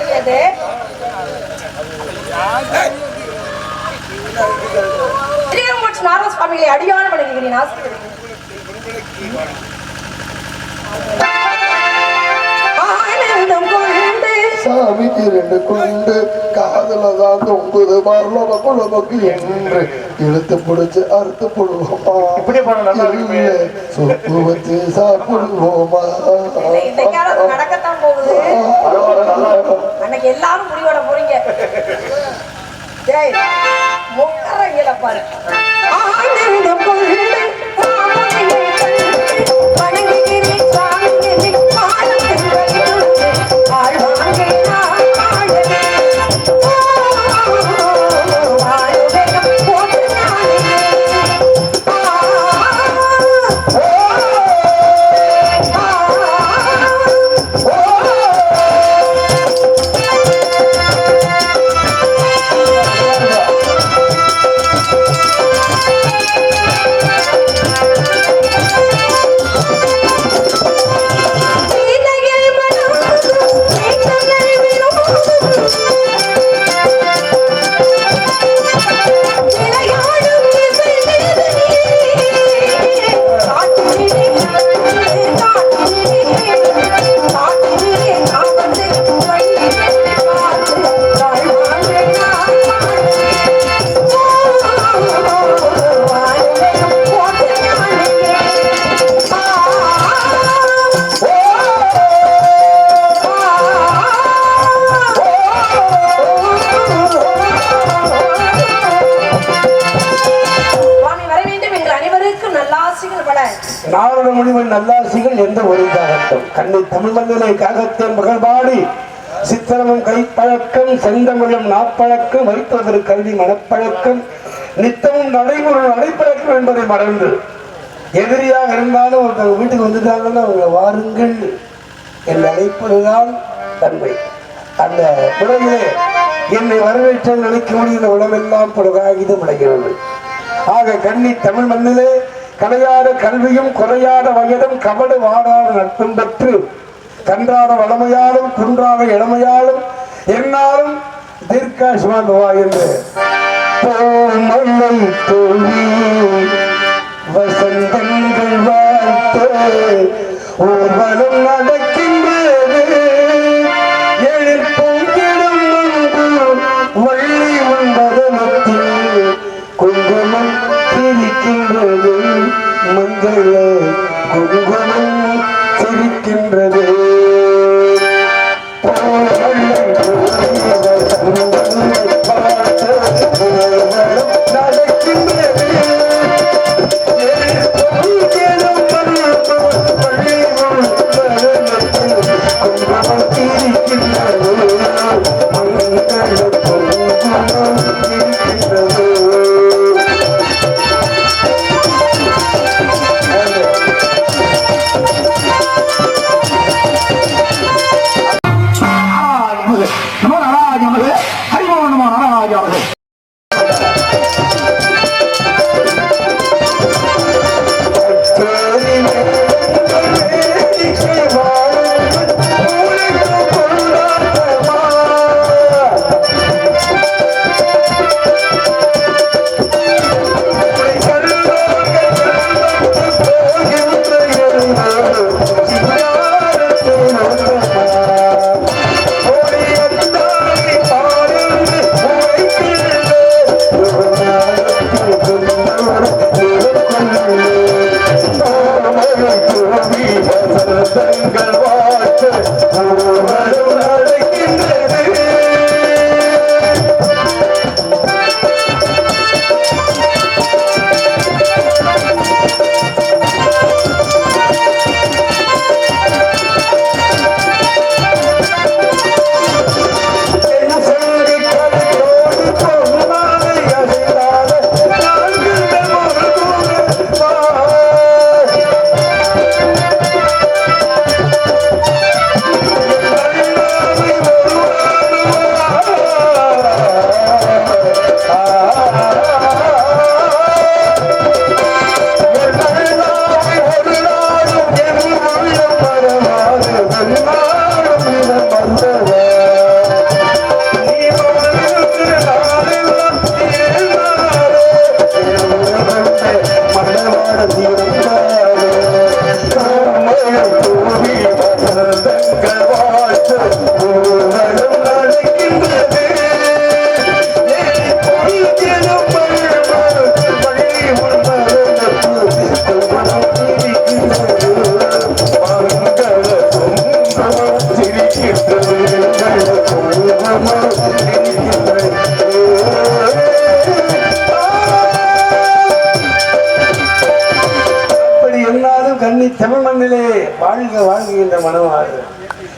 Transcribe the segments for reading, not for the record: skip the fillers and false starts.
முடியாது. திருமூர்த்தி நாராயண சுவாமிகளை அடியான வணங்குகிறேன். சாமிக்கு 2 குண்டு காதலதான் தொங்குது பரலோகக்கு என்று இழுத்து பிடிச்சு அறுத்து போடுவோமா, சொப்பு வச்சு சாப்பிடுவோமா. நடக்கத்தான் போகுது. அன்னைக்கு எல்லாரும் முடிவோட போறீங்க. பாரு நல்லாசிகள் எந்த ஒளிதாகட்டும். கண்ணை தமிழ் மண்ணிலே காகத்தின் புகழ்பாடி சித்திரமும் கைப்பழக்கம் செந்தமிழும் நாப்பழக்கம் வைத்துவதற்கு கல்வி மனப்பழக்கம் நித்தமும் நடைமுறை நடைப்பழக்கம் என்பதை மறந்து எதிரியாக இருந்தாலும் ஒருத்தவங்க வீட்டுக்கு வந்துட்டாங்கன்னா அவங்க வாருங்கள் என்று அழைப்பதுதான் தன்மை. அந்த உலகிலே என்னை வரவேற்ற நினைக்க முடிகிற உலகெல்லாம் புலகாகிதம் அடைகிறது. ஆக கண்ணி தமிழ் மண்ணிலே கலையாத கல்வியும் குறையாத வயதும் கபடு வாடாத நட்பும் பெற்று கன்றாத வளமையாலும் குன்றாத இளமையாலும் என்னாலும் தீர்க்காசுவாண்டுவா என்று வசந்தங்கள் வாழ்த்து ஊர்வலம் நடக்கின்றது எழில் பொங்கிடும் வள்ளி உண்டதனத்தில் குங்குமம் சிரிக்கின்றது மங்கள குங்குமம் சிரிக்கின்றது நடக்கின்றது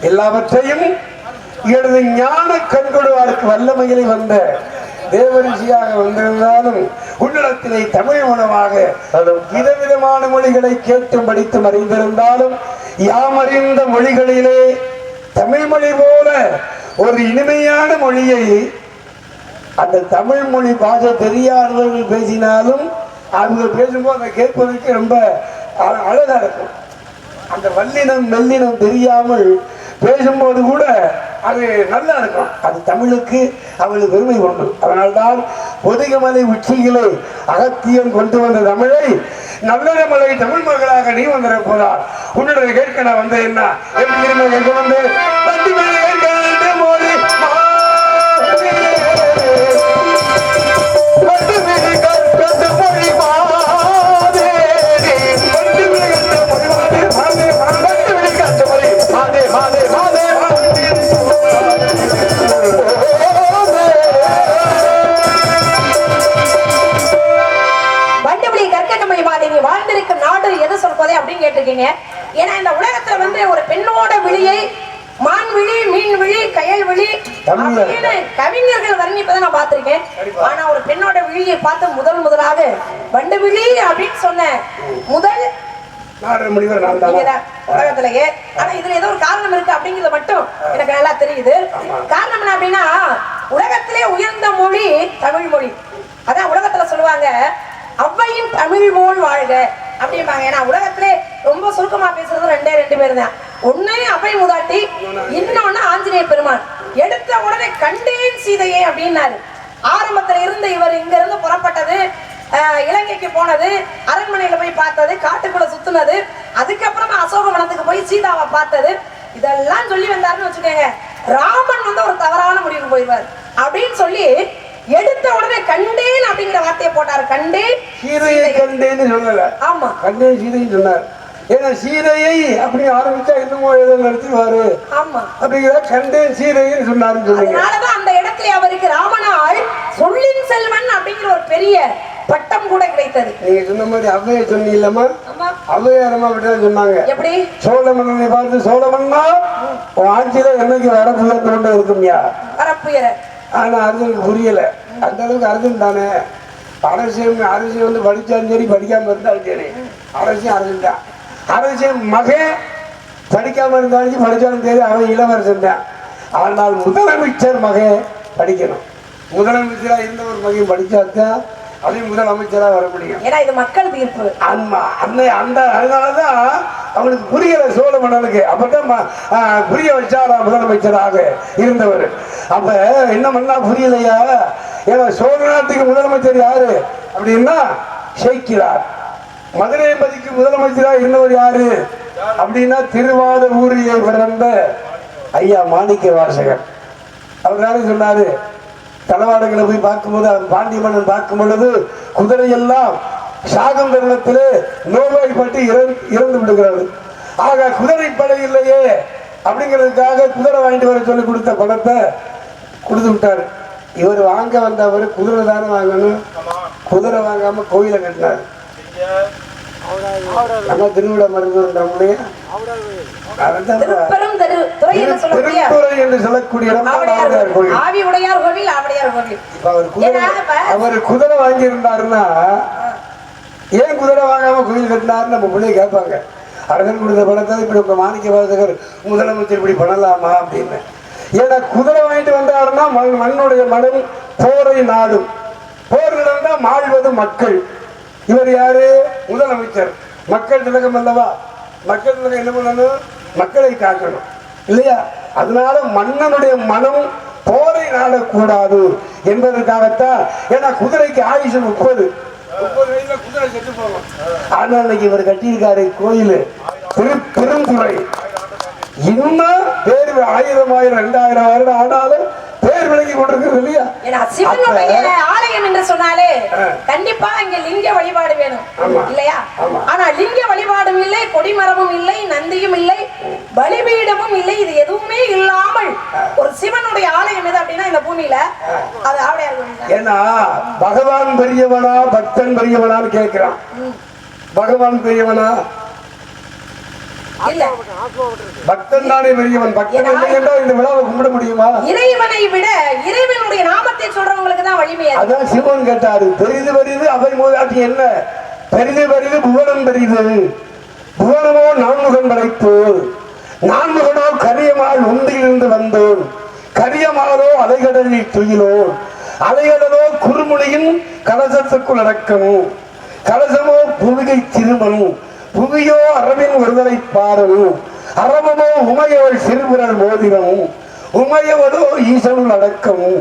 எல்லாவற்றையும் எனது ஞான கண்கொடுவாருக்கு வல்லமையிலே வந்த தேவரிஷியாக வந்திருந்தாலும் உன்னிடத்திலே தமிழ் உணவாக விதவிதமான மொழிகளை கேட்டும் படித்தும் அறிந்திருந்தாலும் யாமறிந்த மொழிகளிலே தமிழ் மொழி போல ஒரு இனிமையான மொழியை அந்த தமிழ் மொழி பாஷை தெரியாதவர்கள் பேசினாலும் அவங்க பேசும்போது அதை கேட்பதற்கு ரொம்ப அழகா இருக்கும். அந்த வல்லினம் மெல்லினம் தெரியாமல் பேசும்போது கூட அது நல்லா இருக்கும். அது தமிழுக்கு அவளுக்கு பெருமை உண்டு. அதனால்தான் பொதிகமலை உச்சிகளை அகத்தியன் கொண்டு வந்த தமிழை நல்லமலை தமிழ் மகளாக நீ வந்துட போதார். உன்னுடைய கேட்க நான் வந்து என்ன எப்படி வந்து ஏன்னா இந்த உலகத்துல வந்து ஒரு பெண்ணோட விழியை மான் விழி, மீன் விழி, கயல் விழி அப்படின்னு கவிஞர்கள் வர்ணிப்பதை நான் பார்த்திருக்கேன். ஆனா ஒரு பெண்ணோட விழியை பார்த்து முதலாக வண்டு விழி அப்படின்னு சொன்ன முதல் உலகத்திலேயே. ஆனா இதுல ஏதோ ஒரு காரணம் இருக்கு அப்படிங்கிறது மட்டும் எனக்கு நல்லா தெரியுது. காரணம் என்ன அப்படின்னா உலகத்திலே உயர்ந்த மொழி தமிழ் மொழி. அதான் உலகத்துல சொல்லுவாங்க அவ்வையின் தமிழ் போல் வாழ்க அப்படிம்பாங்க. ஏன்னா உலகத்திலே ரொம்ப சுருக்கமா பேசுறது ரெண்டு பேர் தான். ஒண்ணு அவை மூதாட்டி, இன்னொன்னு ஆஞ்சநேய பெருமான். எடுத்த உடனே கண்டேன் சீதையே அப்படின்னாரு. ஆரம்பத்துல இருந்து இவர் இங்க இருந்து புறப்பட்டது, இலங்கைக்கு போனது, அரண்மனையில போய் பார்த்தது, காட்டுக்குள்ள சுத்துனது, அதுக்கப்புறமா அசோகவனத்துக்கு போய் சீதாவை பார்த்தது, இதெல்லாம் சொல்லி வந்தாருன்னு வச்சுக்கோங்க. ராமன் வந்து ஒரு தவறான முடிவுக்கு போயிடுவார் அப்படின்னு சொல்லி எடுத்த உடனே கண்டேன் அப்படிங்கிற வார்த்தையை போட்டாரு. கண்டேன் சீதையை கண்டேன்னு சொல்லல. ஆமா, கண்டேன் சீதைன்னு சொன்னார். ஏன்னா சீதையை அப்படி ஆரம்பிச்சா இன்னும் ஏதோ நடத்திடுவாரு. ஆமா, அப்படிங்கிற கண்டேன் சீதைன்னு சொன்னாருன்னு சொன்னீங்க. அதனாலதான் அந்த இடத்துல அவருக்கு ராமனால் சொல்லின் செல்வன் அப்படிங்கிற ஒரு பெரிய பட்டம் கூட கிடைத்தது. நீங்க சொன்ன மாதிரி அவ்வையை சொன்னீங்கல்லம்மா, அவ்வையாரமா அப்படிதான் சொன்னாங்க. எப்படி? சோழ மன்னனை பார்த்து சோழ மன்னா ஆட்சியில என்னைக்கு வரப்புயர்ந்து கொண்டு இருக்கும்யா வரப்புயர. ஆனா அர்ஜுனுக்கு புரியல. அந்த அளவுக்கு அர்ஜுன் தானே அரசியம் வந்து படிச்சாலும் சரி படிக்காம இருந்தாலும் சரி அரசியம் தான். அரசியம் மகன் படிக்காம இருந்தாலும் படிச்சாலும் சரி அவன் இளவரசன் தான். ஆனால் முதலமைச்சர் மகன் படிக்கணும். முதலமைச்சரா இருந்த ஒரு மகன் படிச்சாதான் அதையும் முதலமைச்சரா வர முடியும். ஏன்னா இது மக்கள் தீர்ப்பு. ஆமா, அந்த அதனாலதான் அவனுக்கு புரியல சோழ மன்னனுக்கு. அப்பதான் புரிய வச்சாரா முதலமைச்சராக இருந்தவர். அப்ப என்ன பண்ணா புரியலையா? ஏன்னா சோழ நாட்டுக்கு முதலமைச்சர் யாரு அப்படின்னா சேக்கிழார். மதுரைபதிக்கு முதலமைச்சராக இருந்தவர் யாரு அப்படின்னா திருவாதூரியை பிறந்த ஐயா மாணிக்க வாசகர். அவர் யாரு சொன்னாரு, தளவாடங்களை போய் பார்க்கும்போது பாண்டிய மன்னன் பார்க்கும் பொழுது குதிரையெல்லாம் சாகம் தருணத்திலே நோய்வாய்ப்பட்டு இறந்து விடுகிறது. ஆக குதிரை படை இல்லையே அப்படிங்கிறதுக்காக குதிரை வாங்கிட்டு வர சொல்லி கொடுத்த பணத்தை கொடுத்து விட்டாரு. இவர் வாங்க வந்தவர் குதிரை தானே வாங்கணும், குதிரை வாங்காம கோயிலை கட்டினார். நம்ம திருவிழா மருந்துரை என்று சொல்லக்கூடிய அவர் குதிரை வாங்கி இருந்தாருன்னா ஏன் குதிரை வாங்காம கோயில் கட்டினாரு நம்ம பிள்ளைய கேட்பாங்க. அரசன் கொடுத்த பணத்தை இப்படி உங்க மாணிக்க வாசகர் முதலமைச்சர் இப்படி பண்ணலாமா அப்படின்னு. ஏன்னா குதிரை வாங்கிட்டு வந்தாருன்னா மண்ணுடைய மனம் போரை நாடும். போர் நடந்தா மாழ்வது மக்கள். இவர் யாரு? முதலமைச்சர். மக்கள் திலகம் அல்லவா? மக்கள் திலகம் என்ன பண்ணணும்? மக்களை காக்கணும் இல்லையா? அதனால மன்னனுடைய மனம் போரை நாடக்கூடாது என்பதற்காகத்தான். ஏன்னா குதிரைக்கு ஆயுஷு 30 வயசுல குதிரை செத்து போகும். ஆனா இன்னைக்கு இவர் கட்டியிருக்காரு கோயில் பெருந்துறை. இன்னும் பேர் 1000 2000 வருடம் ஆனாலும் பேர் விளங்கி கொண்டிருக்கிறது இல்லையா? ஆலயம் என்று சொன்னாலே கண்டிப்பா இங்க லிங்க வழிபாடு வேணும் இல்லையா? ஆனா லிங்க வழிபாடும் இல்லை, கொடிமரமும் இல்லை, நந்தியும் இல்லை, பலிபீடமும் இல்லை. இது எதுவுமே இல்லாமல் ஒரு சிவனுடைய ஆலயம் எது அப்படின்னா இந்த பூமியில அது ஆவடையார். ஏன்னா பகவான் பெரியவனா பக்தன் பெரியவனான்னு கேட்கிறான். பகவான் பெரியவனா? இல்ல பக்தன் தானே பெரியவன். பக்தன் இல்லை என்றால் இந்த விழாவை கும்பிட முடியுமா? இறைவனை விட இறைவனுடைய நாமத்தை சொல்றவங்களுக்கு தான் வலிமை. அதான் சிவன் கேட்டாரு, பெரிது பெரிது அவை மூதாட்டி என்ன? பெரிது பெரிது புவனம் பெரிது. புவனமோ நான்முகன் படைப்பு. நான்முகனோ கரியமால் உந்தியிலிருந்து வந்தோம். கரியமாலோ அலைகடலில் துயிலோம். அலைகடலோ குறுமுனையின் கலசத்துக்குள் அடக்கமும். கலசமோ புவிகை திருமணும். புவியோ அரவின் விருதலை பாரலும். அரவமோ உமையவள் சிறுவிரல் மோதிரமும். உமையவளோ ஈசனுள் அடக்கமும்.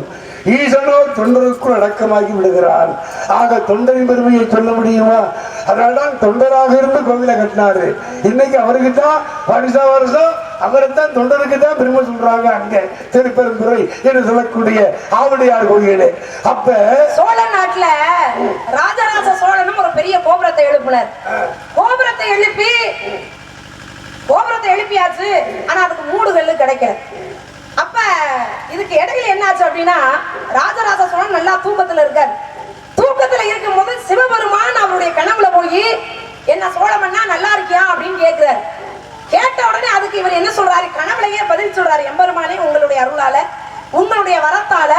ஈசனோ தொண்டருக்குள் அடக்கமாகி விடுகிறான். ஆக தொண்டரின் பெருமையை சொல்ல முடியுமா? அதனால்தான் தொண்டராக இருந்து கோவிலை கட்டினாரு. இன்னைக்கு அவருக்கு தான் வருஷம் அவரைத்தான் தொண்டருக்கு தான் பெருமை சொல்றாங்க. அங்க திருப்பெருந்துறை என்று சொல்லக்கூடிய ஆவடியார் கோயிலே. அப்ப சோழ நாட்டுல ராஜராஜ சோழனும் ஒரு பெரிய கோபுரத்தை எழுப்பினார். கோபுரத்தை எழுப்பியாச்சு. ஆனா அதுக்கு மூடுகல்லு கிடைக்கல. அப்ப இதுக்கு இடையில என்ன ஆச்சு அப்படின்னா, ராஜராஜ சோழன் நல்லா தூக்கத்துல இருக்காரு. தூக்கத்துல இருக்கும் போது சிவபெருமான் அவருடைய கனவுல போய் என்ன சோழமன்னா நல்லா இருக்கியா அப்படின்னு கேட்கிறாரு. கேட்ட உடனே அதுக்கு இவர் என்ன சொல்றாரு? கனவுலயே பதில் சொல்றாரு. எம்பெருமானே, உங்களுடைய அருளால, உங்களுடைய வரத்தால,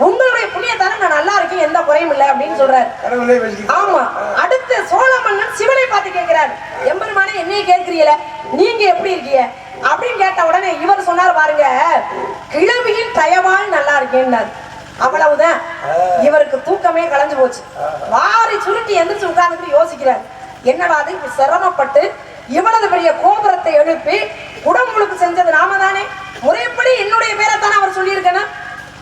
உங்களுடைய புண்ணியத்தால நான் நல்லா இருக்கேன், எந்த குறையும் இல்லை அப்படின்னு சொல்றாரு. ஆமா. அடுத்து சோழ மன்னன் சிவனை பார்த்து கேட்கிறாரு, எம்பெருமானே என்னைய கேட்கிறீங்கள, நீங்க எப்படி இருக்கீங்க அப்படின்னு கேட்ட உடனே இவர் சொன்னார், பாருங்க, கிழவியின் தயவால் நல்லா இருக்கேன்னாரு. அவ்வளவுதான். இவருக்கு தூக்கமே கலைஞ்சு போச்சு. வாரி சுருட்டி எந்திரிச்சு உட்கார்ந்துட்டு யோசிக்கிறார், என்னடா அது இப்படி சிரமப்பட்டு இவ்வளவு பெரிய கோபுரத்தை எழுப்பி உடம்புக்கு செஞ்சது நாம தானே, முறைப்படி என்னுடைய பேரை தானே அவர் சொல்லியிருக்கணும்.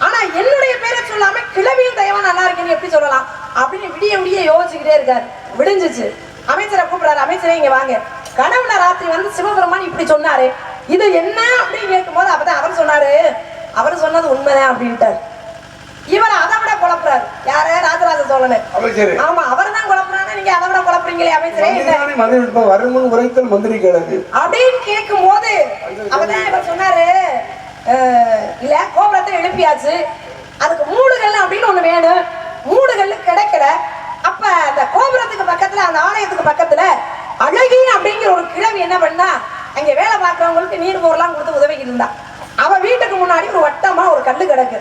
ஆனா என்னுடைய பேரை சொல்லாம கிழவியும் தயவா நல்லா இருக்கேன்னு எப்படி சொல்லலாம் அப்படின்னு விடிய விடிய யோசிச்சுக்கிட்டே இருக்காரு. விடிஞ்சிச்சு. அமைச்சரை கூப்பிடாரு, அமைச்சரே இங்க வாங்க, கனவுல ராத்திரி வந்து சிவபெருமான் இப்படி சொன்னாரு, இது என்ன அப்படின்னு கேட்கும் போது அப்பதான் அவர் சொன்னாரு, அவர் சொன்னது உண்மைதான் அப்படின்ட்டார். இவர் அதை விட குழப்புறாரு. யாரு? ராஜராஜ சோழனு. ஆமா, அவர் தான் குழப்புறாங்க. நீங்க அதை விட குழப்புறீங்களே அமைச்சரே அப்படின்னு கேட்கும் போது அப்பதான் இவர் சொன்னாரு, இல்ல கோபுரத்தை எழுப்பியாச்சு, அதுக்கு மூடுகல் அப்படின்னு ஒண்ணு வேணும், மூடுகல் கிடைக்கல. அப்ப அந்த கோபுரத்துக்கு பக்கத்துல, அந்த ஆலயத்துக்கு பக்கத்துல அழகி அப்படிங்கிற ஒரு கிழவி என்ன பண்ணா, அங்க வேலை பார்க்கறவங்களுக்கு நீர் போர்லாம் கொடுத்து உதவிக்கிட்டு இருந்தா. அவ வீட்டுக்கு முன்னாடி ஒரு வட்டமா ஒரு கல்லு கிடக்கு.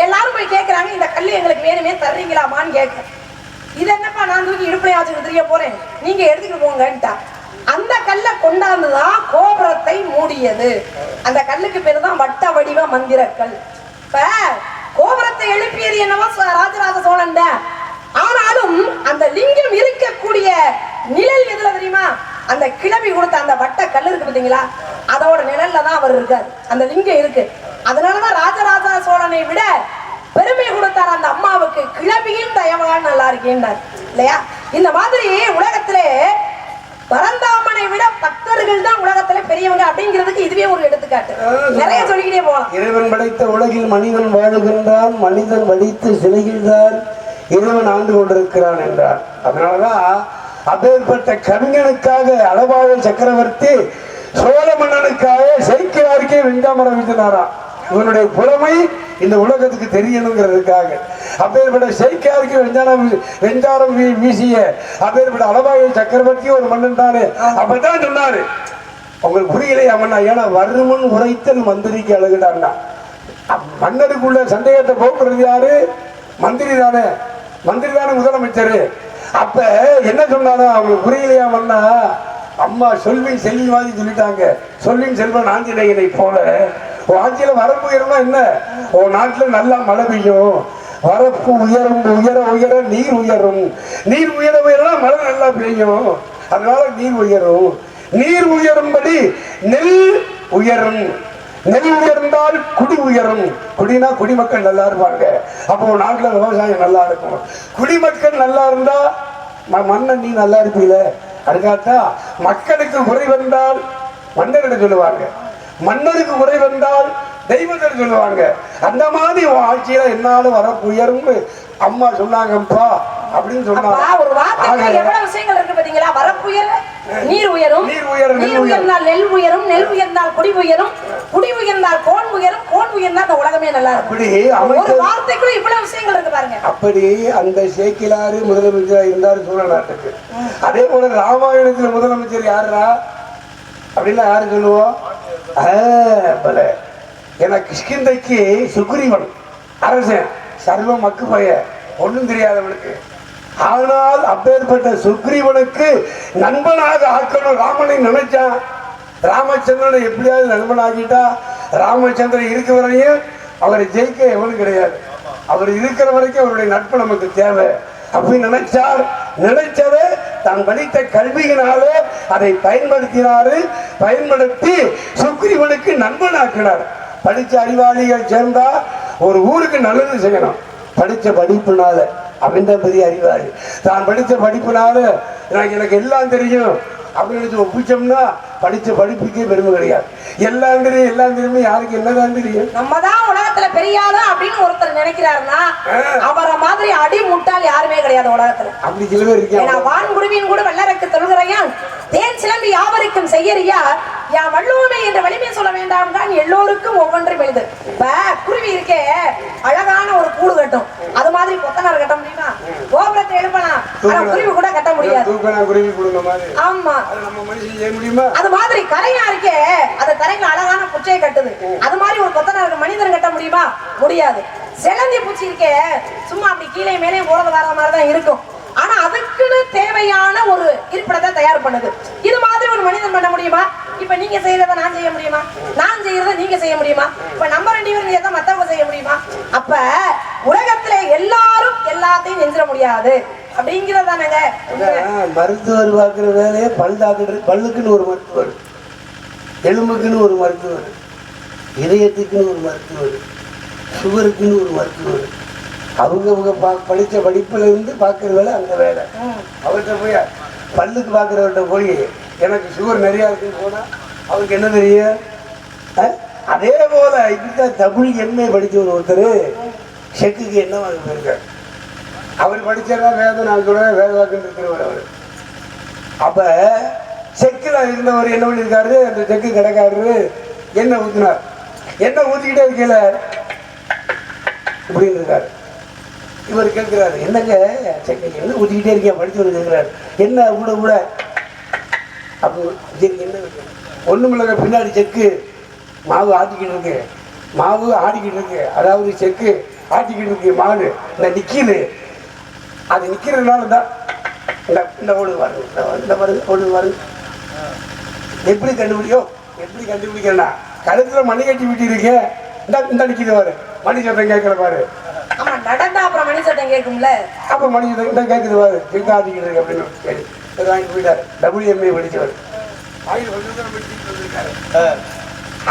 எல்லாரும் போய் கேட்கறாங்க, இந்த கல்லு எங்களுக்கு வேணுமே, தர்றீங்களாமான்னு கேட்க. இது என்னப்பா, நான் தூக்கி இடுப்புலையா வச்சுக்கிட்டு போறேன், நீங்க எடுத்துக்கிட்டு போங்கன்ட்டா. அந்த கல்லை கொண்டாந்துதான் கோபுரத்தை மூடியது. அந்த கல்லுக்கு பேரு தான் வட்ட வடிவ மந்திரக்கல். இப்ப கோபுரத்தை எழுப்பியது என்னவோ ராஜராஜ சோழன் தான். ஆனாலும் அந்த லிங்கம் இருக்கக்கூடிய நிழல் எதுல தெரியுமா? அந்த கிழவி கொடுத்த அந்த வட்ட கல் இருக்கு பாத்தீங்களா, அதோட நிழல்ல தான் அவர் இருக்காரு. அந்த லிங்கம் இருக்கு. அதனாலதான் ராஜராஜ சோழனை விட பெருமை கொடுத்தார் அந்த அம்மாவுக்கு, கிழவியும் தயவான் நல்லா இருக்கேன்னார் இல்லையா? இந்த மாதிரி உலகத்திலே பரந்தாமனை விட பக்தர்கள் தான் உலகத்துல பெரியவங்க அப்படிங்கிறதுக்கு இதுவே ஒரு எடுத்துக்காட்டு. நிறைய சொல்லிக்கிட்டே போகலாம். இறைவன் படைத்த உலகில் மனிதன் வாழுகின்றான், மனிதன் வடித்து சிலைகின்றான், இறைவன் ஆண்டு கொண்டிருக்கிறான் என்றார். அதனாலதான் அப்பேற்பட்ட கவிஞனுக்காக அளவாய சக்கரவர்த்தி சோழ மன்னனுக்காக சைக்கியாருக்கே வெஞ்சாமரம் வீசினாராம். இவனுடைய புலமை இந்த உலகத்துக்கு தெரியணுங்கிறதுக்காக அப்பேற்பட்ட சைக்கியாருக்கு வெஞ்சாரம் வீசிய அப்பேற்பட்ட அளவாய சக்கரவர்த்தி ஒரு மன்னன் தானே. அப்பதான் சொன்னாரு, உங்களுக்கு புரியலையா மன்னா, ஏன்னா வருமன் உரைத்தல் மந்திரிக்கு அழகுடான்னா. மன்னருக்குள்ள சந்தேகத்தை போக்குறது யாரு? மந்திரி தானே. மந்திரி தானே முதலமைச்சர். அப்ப என்ன சொன்னாலும் அவங்களுக்கு புரியலையா மன்னா, அம்மா சொல்வின் செல்விவாதி சொல்லிட்டாங்க. சொல்வின் செல்வன் ஆஞ்சநேயனை போல ஆட்சியில வரப்பு உயரம்னா என்ன? உன் நாட்டுல நல்லா மழை பெய்யும், வரப்பு உயரும், உயர உயர நீர் உயரும், நீர் உயர உயரா மழை நல்லா பெய்யும், அதனால நீர் உயரும். நீர் உயரும்படி நெல் உயரும், நெல் உயர்ந்தால் குடி உயரும். குடினா குடிமக்கள் நல்லா இருப்பாங்க, அப்போ நாட்டுல விவசாயம் நல்லா இருக்கும். குடிமக்கள் நல்லா இருந்தா மன்னன் நீ நல்லா இருப்பீல. அதுக்காகத்தா மக்களுக்கு குறை வந்தால் மன்னரிடம் சொல்லுவாங்க, மன்னருக்கு குறை வந்தால் தெய்வத்தில் சொல்லுவாங்க. அந்த மாதிரி ஆட்சியில என்னாலும் வர உயரும் அம்மா சொன்னாங்கப்பா அப்படின்னு சொன்னாங்க. ஒரு வார்த்தையில எவ்வளவு விஷயங்கள் இருக்கு பாத்தீங்களா? வரப்புயர் நீர் உயரும், நீர் உயர்ந்தால் நெல் உயரும், நெல் உயர்ந்தால் குடி உயரும், குடி உயர்ந்தால் கோன் உயரும், கோன் உயர்ந்தால் அந்த உலகமே நல்லா இருக்கும். அப்படி ஒரு வார்த்தைக்குள்ள இவ்வளவு விஷயங்கள் இருக்கு பாருங்க. அப்படி அந்த சேக்கிலாறு முதலமைச்சர் இருந்தாரு சோழ நாட்டுக்கு. அதே போல ராமாயணத்துல முதலமைச்சர் யாருடா? அப்படின்னா யாரு சொல்லுவோம்? பல எனக்கு கிஷ்கிந்தைக்கு சுக்ரீவன் அரசன் சர்வ மக்கு பைய ஒன்றும் தெரியாதவனுக்கு. ஆனால் அப்பேற்பட்ட சுக்ரீவனுக்கு நண்பனாக ஆக்கணும் ராமனை நினைச்சான். ராமச்சந்திரனை எப்படியாவது நண்பனாகிட்டா ராமச்சந்திரன் இருக்க வரையும் அவரை ஜெயிக்க எவனும் கிடையாது. அவர் இருக்கிற வரைக்கும் அவருடைய நட்பு நமக்கு தேவை அப்படி நினைச்சார். நினைச்சதை தான் படித்த கல்வியினாலே அதை பயன்படுத்தி சுக்ரீவனுக்கு நண்பனாக்கினார். படிச்ச அறிவாளிகள் சேர்ந்தா ஒரு ஊருக்கு நல்லது செய்யணும். படிச்ச படிப்புனால அவன் தான் பெரிய அறிவாளி. தான் படித்த படிப்புனால எனக்கு எல்லாம் தெரியும் அப்படின்னு ஒப்பிச்சோம்னா படிச்ச படிப்புக்கே பெருமை கிடையாது. எல்லாம் தெரியுமே யாருக்கு என்னதான் தெரியும்? நம்ம தான் உலகத்துல பெரிய ஆளு அப்படின்னு ஒருத்தர் நினைக்கிறாருன்னா அவரை மாதிரி அடி முட்டால் யாருமே கிடையாது உலகத்துல. அப்படி சில பேர் இருக்காங்க. வான்குருவின் கூட வெள்ளருக்கு தொழுகிறையான் தேன் சிலம்பி யாவருக்கும் செய்யறியா யா வள்ளுவமே என்ற வலிமை சொல்ல வேண்டாம் தான் எல்லோருக்கும் ஒவ்வொன்றும் எழுது. இப்ப குருவி இருக்கே அழகான ஒரு கூடு கட்டும். அது மாதிரி கொத்தனார் கட்ட முடியுமா? கோபுரத்தை எழுப்பலாம், ஆனா குருவி கூட கட்ட முடியாது. ஆமா, அது மாதிரி கரையா இருக்கே அது தரையில அழகான புற்றையை கட்டுது. அது மாதிரி ஒரு கொத்தனாருக்கு மனிதன் கட்ட முடியுமா? முடியாது. செலந்தி பூச்சி இருக்கே சும்மா அப்படி கீழே மேலே போறது வர மாதிரிதான் இருக்கும். ஆனா அதுக்குன்னு தேவையான ஒரு இருப்பிடத்தை தயார் பண்ணுது. இது மாதிரி ஒரு மனிதன் பண்ண முடியுமா? இப்ப நீங்க செய்யறத நான் செய்ய முடியுமா? நான் செய்யறத நீங்க செய்ய முடியுமா? இப்ப நம்ம 2 பேரும் செய்யறத மத்தவங்க செய்ய முடியுமா? அப்ப உலகத்துல எல்லாரும் எல்லாத்தையும் செஞ்சிட முடியாது அப்படிங்கிறதானங்க. மருத்துவர் பார்க்கிற வேலையை பல்லுக்குன்னு ஒரு மருத்துவர், எலும்புக்குன்னு ஒரு மருத்துவர், இதயத்துக்குன்னு ஒரு மருத்துவர், சுகருக்குன்னு ஒரு மருத்துவர். அவங்க படித்த படிப்புல இருந்து பார்க்குற வேலை அந்த வேலை. அவர்கிட்ட போய் பல்லுக்கு பார்க்குறவர்கிட்ட போய் எனக்கு சுகர் நிறையா இருக்குன்னு போனால் அவருக்கு என்ன தெரியும்? அதே போல இப்படிதான் தமிழ் எம்ஏ படித்த ஒருத்தர் செக்குக்கு என்ன வாங்க போயிருக்கார். அவர் படித்தா வேதம் நான் சொல்கிறேன் வேத வாக்குன்னு இருக்கிறவர் அவர். அப்போ செக்கில் இருந்தவர் என்ன பண்ணியிருக்காரு? அந்த செக்கு கடைக்காரரு எண்ணெய் ஊற்றினார். எண்ணெய் ஊற்றிக்கிட்டே இருக்கல இப்படின்னு இருக்காரு. இவர் கேட்கிறாரு என்னங்க என்ன ஊற்றிக்கிட்டே இருக்கேன் படிச்சவர் கேட்கிறாரு என்ன கூட கூட அப்போ சரி என்ன ஒண்ணுமில்ல பின்னாடி செக்கு மாவு ஆட்டிக்கிட்டு இருக்கு, மாவு ஆடிக்கிட்டு இருக்கு, அதாவது செக்கு ஆட்டிக்கிட்டு இருக்கு, மாவு இந்த நிற்கிது. அது நிற்கிறதுனால தான் இந்த ஓடு வருது, இந்த வருது ஓடு வருது. எப்படி கண்டுபிடிக்கிறேன்னா கழுத்துல மணி கட்டி விட்டு இருக்கேன் இந்த நிற்கிது பாரு மணி சத்தம் கேட்கல பாரு. ஆமா நடந்தா அப்புறம் மணி சத்தம் கேட்கும்ல. அப்ப மணி சத்தம் கேட்குது பாரு செக்கு ஆட்டிக்கிட்டு இருக்கு அப்படின்னு சரி வாங்கிட்டு போயிட்டாரு. WMA படிச்சவர்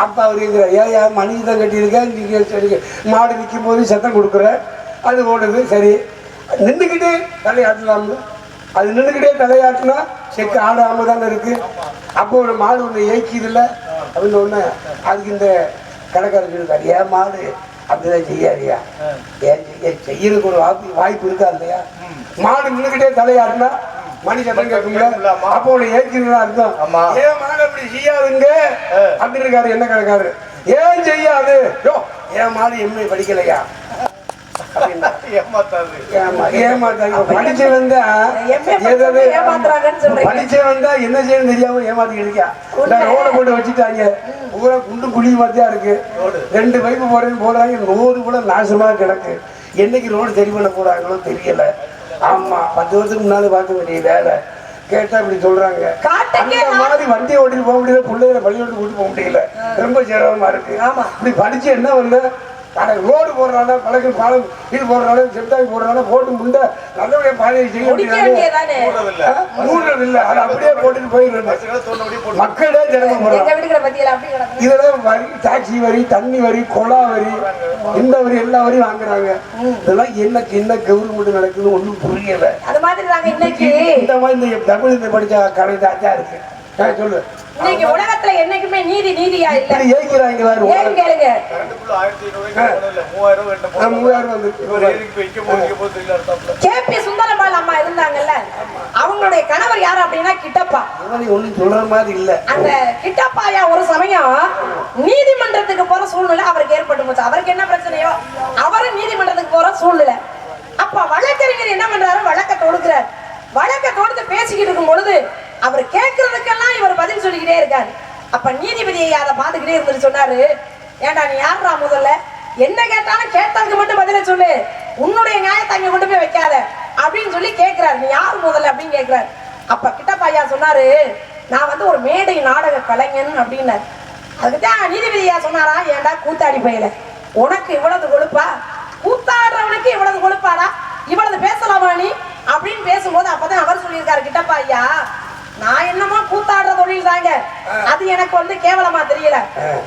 அப்ப அவர் இருக்கிறார் ஏன் மணி தான் கட்டியிருக்கேன் நீங்க சரி மாடு நிற்கும் போது சத்தம் கொடுக்குற அது ஓடுது சரி நின்றுக்கிட்டே தலையாட்டலாம்னு அது நின்றுக்கிட்டே தலையாட்டினா செக்கு ஆடாம தானே இருக்கு. அப்போ ஒரு மாடு ஒன்று ஏய்க்கிது இல்லை அப்படின்னு ஒன்று அதுக்கு இந்த கடைக்காரர் இருக்காரு ஏன் மாடு அப்படிதான் செய்யாதியா ஏன் செய்யறதுக்கு ஒரு வாய்ப்பு இருக்கா இல்லையா? மாடு நின்றுக்கிட்டே தலையாட்டினா மணி சத்தம் கேட்கும்ல அப்போ உன்னை ஏய்க்கிறதா அர்த்தம். ஏன் மாடு அப்படி செய்யாதுங்க அப்படின்னு இருக்காரு என்ன கடைக்காரரு. ஏன் செய்யாது? ஏன் மாடு எம்ஏ படிக்கலையா? படிச்சவன் தான் என்ன செய்யணும் தெரியாம ஏமாத்தி இருக்கா. ரோட போட்டு வச்சுட்டாங்க பூரா குண்டு குழி மாதிரியா இருக்கு. 2 பைப்பு போடுறாங்க ரோடு கூட நாசமா கிடக்கு. என்னைக்கு ரோடு சரி பண்ண போறாங்களோ தெரியல. ஆமா 10 வருஷத்துக்கு முன்னாடி பார்க்க வேண்டிய வேலை கேட்டா இப்படி சொல்றாங்க. அந்த மாதிரி வண்டியை ஓட்டிட்டு போக முடியல, பிள்ளைகளை பள்ளியோட்டு கூட்டு போக முடியல, ரொம்ப சிரமமா இருக்கு. இப்படி படிச்சு என்ன பண்ண ரோடு போடுறாங்க பழகு பாலம் இது போடுறாங்க செப்டாய் போடுறாங்க போட்டு முண்டை நல்லபடியா பாதையை செய்ய மூடுறதில்லை. அதை அப்படியே போட்டுட்டு போயிடுறாங்க. மக்களே ஜனங்க இதெல்லாம் வரி டாக்ஸி வரி தண்ணி வரி கொலா வரி இந்த வரி எல்லா வரியும் வாங்குறாங்க. இதெல்லாம் என்ன கவர்மெண்ட் நடக்குது ஒன்றும் புரியல. அது மாதிரி இந்த மாதிரி இந்த தமிழ் படிச்ச கடை தாச்சா இருக்கு. சொல்லு இன்னைக்கு உலகத்துல என்னைக்குமே நீதியா இல்ல. ஏய்க்கிறாங்க ஏன் கேளுங்க 3000 KP சுந்தரபால் அம்மா இருந்தாங்கல்ல அவங்களுடைய கணவர் யாரு அப்படின்னா கிட்டப்பா. ஒன்னும் சொல்ற மாதிரி இல்ல. அந்த கிட்டப்பாயா ஒரு சமயம் நீதிமன்றத்துக்கு போற சூழ்நிலை அவருக்கு ஏற்பட்டு போச்சு. அவருக்கு என்ன பிரச்சனையோ அவரும் நீதிமன்றத்துக்கு போற சூழ்நிலை. அப்ப வழக்கறிஞர் என்ன பண்றாரு வழக்க தொடுக்கிறார். வழக்க தொடுத்து பேசிக்கிட்டு இருக்கும் பொழுது அவர் கேட்கறதுக்கெல்லாம் இவர் பதில் சொல்லிக்கிட்டே இருக்காரு. அப்ப நீதிபதி அதை பாத்துக்கிட்டே இருந்துட்டு சொன்னாரு, ஏண்டா நீ யாருடா முதல்ல, என்ன கேட்டாலும் கேட்டதுக்கு மட்டும் பதில சொல்லு, உன்னுடைய நியாயத்தை அங்க கொண்டு போய் வைக்காத அப்படின்னு சொல்லி கேட்கிறாரு. நீ யார் முதல்ல அப்படின்னு கேட்கிறாரு. அப்ப கிட்டப்பா ஐயா சொன்னாரு, நான் வந்து ஒரு மேடை நாடக கலைஞன் அப்படின்னாரு. அதுக்குதான் நீதிபதியா சொன்னாரா, ஏண்டா கூத்தாடி பையல, உனக்கு இவ்வளவு கொழுப்பா, கூத்தாடுறவனுக்கு இவ்வளவு கொழுப்பாடா, இவ்வளவு பேசலாமா நீ அப்படின்னு பேசும்போது அப்பதான் அவர் சொல்லியிருக்காரு, கிட்டப்பா ஐயா நான் என்னமோ கூத்தாடுற தொழில் தாங்க, அது எனக்கு வந்து கேவலமா தெரியல,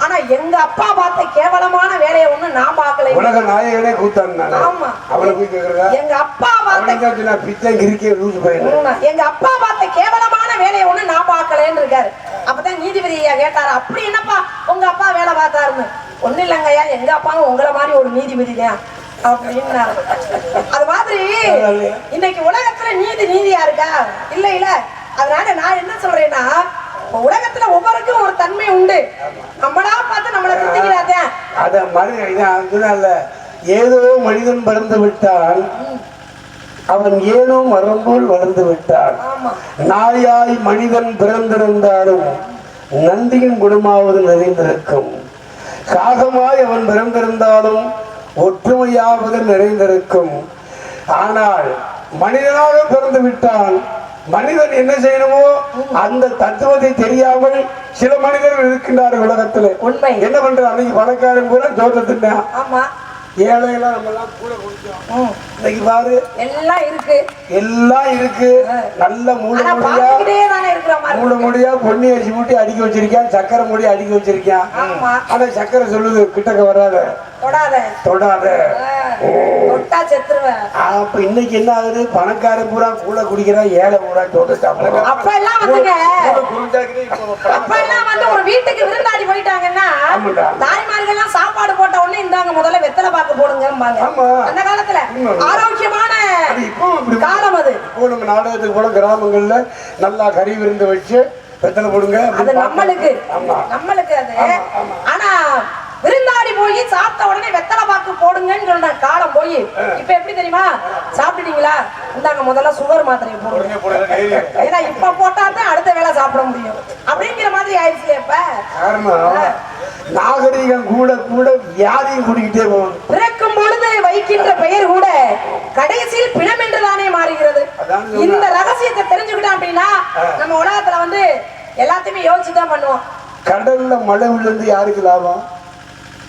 ஆனா எங்க அப்பா பார்த்த கேவலமான வேலையை ஒண்ணு நான் பார்க்கல. உலக நாயகனே கூத்தாடுனானே. ஆமா, அவனுக்கு கேக்குறதா, எங்க அப்பா பார்த்த பிச்சை கிரிக்கே லூசு பையன், எங்க அப்பா பார்த்த கேவலமான வேலையை ஒண்ணு நான் பார்க்கலன்னு இருக்காரு. அப்பதான் நீதிபதி ஐயா கேட்டாரு, அப்படி என்னப்பா உங்க அப்பா வேலை பார்த்தாருன்னு. ஒண்ணு இல்லைங்க ஐயா, எங்க அப்பாவும் உங்களை மாதிரி ஒரு நீதிபதி தான் அப்படின்னாரு. அது மாதிரி இன்னைக்கு உலகத்துல நீதியா இருக்கா? இல்ல இல்ல. அதனால நான் என்ன சொல்றேன்னா, உலகத்துல ஒவ்வொருக்கும் ஒரு தன்மை உண்டு, நம்மளா பார்த்து நம்மளை திருத்திக்கிறாத. அத மாதிரி ஏதோ மனிதன் பிறந்து விட்டான், அவன் ஏனோ மரம் போல் வளர்ந்து விட்டான். நாயாய் மனிதன் பிறந்திருந்தாலும் நந்தியின் குணமாவது நிறைந்திருக்கும், காகமாய் அவன் பிறந்திருந்தாலும் ஒற்றுமையாவது நிறைந்திருக்கும். ஆனால் மனிதனாக பிறந்து விட்டான், மனிதன் என்ன செய்யணுமோ அந்த தத்துவத்தை தெரியாமல் சில மனிதர்கள் இருக்கின்றார்கள் உலகத்துல. உண்மை. என்ன பண்ற, அன்னைக்கு பணக்காரன் கூட ஜோதத்தின் ஆமா, ஏழையெல்லாம் நம்ம எல்லாம் கூட குடிச்சோம். இன்னைக்கு பாரு எல்லாம் இருக்கு, எல்லாம் இருக்கு. நல்ல மூளை முடியா பொன்னி அரிசி மூட்டி அடிக்க வச்சிருக்கான், சக்கரை மூடி அடிக்க வச்சிருக்கான். ஆனா சக்கரை சொல்லுது கிட்டக்க வராத, தொடாத. அப்ப இன்னைக்கு என்ன ஆகுது, பணக்காரன் பூரா கூட குடிக்கிறான், ஏழை பூரா தோட்ட சாப்பிடுறான். அப்ப எல்லாம் வந்து ஒரு வீட்டுக்கு விருந்தாடி போயிட்டாங்கன்னா தாய்மார்கள் சாப்பாடு போட்ட உடனே இந்தாங்க முதல்ல வெத்தலை பாக்கு போடுங்க. அந்த காலத்துல ஆரோக்கியமான காலம் அது. இப்போ நம்ம நாடகத்துக்கு போன கிராமங்கள்ல நல்லா கறி விருந்து வச்சு வெத்தலை போடுங்க, அது நம்மளுக்கு அது. ஆனா விருந்தாடி போய் சாப்பிட்ட உடனே வெத்தலை பாக்கு போடுங்கன்னு சொன்ன காலம் போய் இப்ப எப்படி தெரியுமா, சாப்பிட்டீங்களா இந்தாங்க முதல்ல சுகர் மாத்திரையை போடுங்க, ஏன்னா இப்ப போட்டாதான் அடுத்த வேலை சாப்பிட முடியும் அப்படிங்கிற மாதிரி ஆயிடுச்சு. இப்ப நாகரீகம் கூட கூட வியாதியும் கூடிக்கிட்டே போகும். பிறக்கும் பொழுது வைக்கின்ற பெயர் கூட கடைசியில் பிணம் என்றுதானே மாறுகிறது. இந்த ரகசியத்தை தெரிஞ்சுக்கிட்டோம் அப்படின்னா நம்ம உலகத்துல வந்து எல்லாத்தையுமே யோசிச்சுதான் பண்ணுவோம். கடல்ல மழை விழுந்து யாருக்கு லாபம்?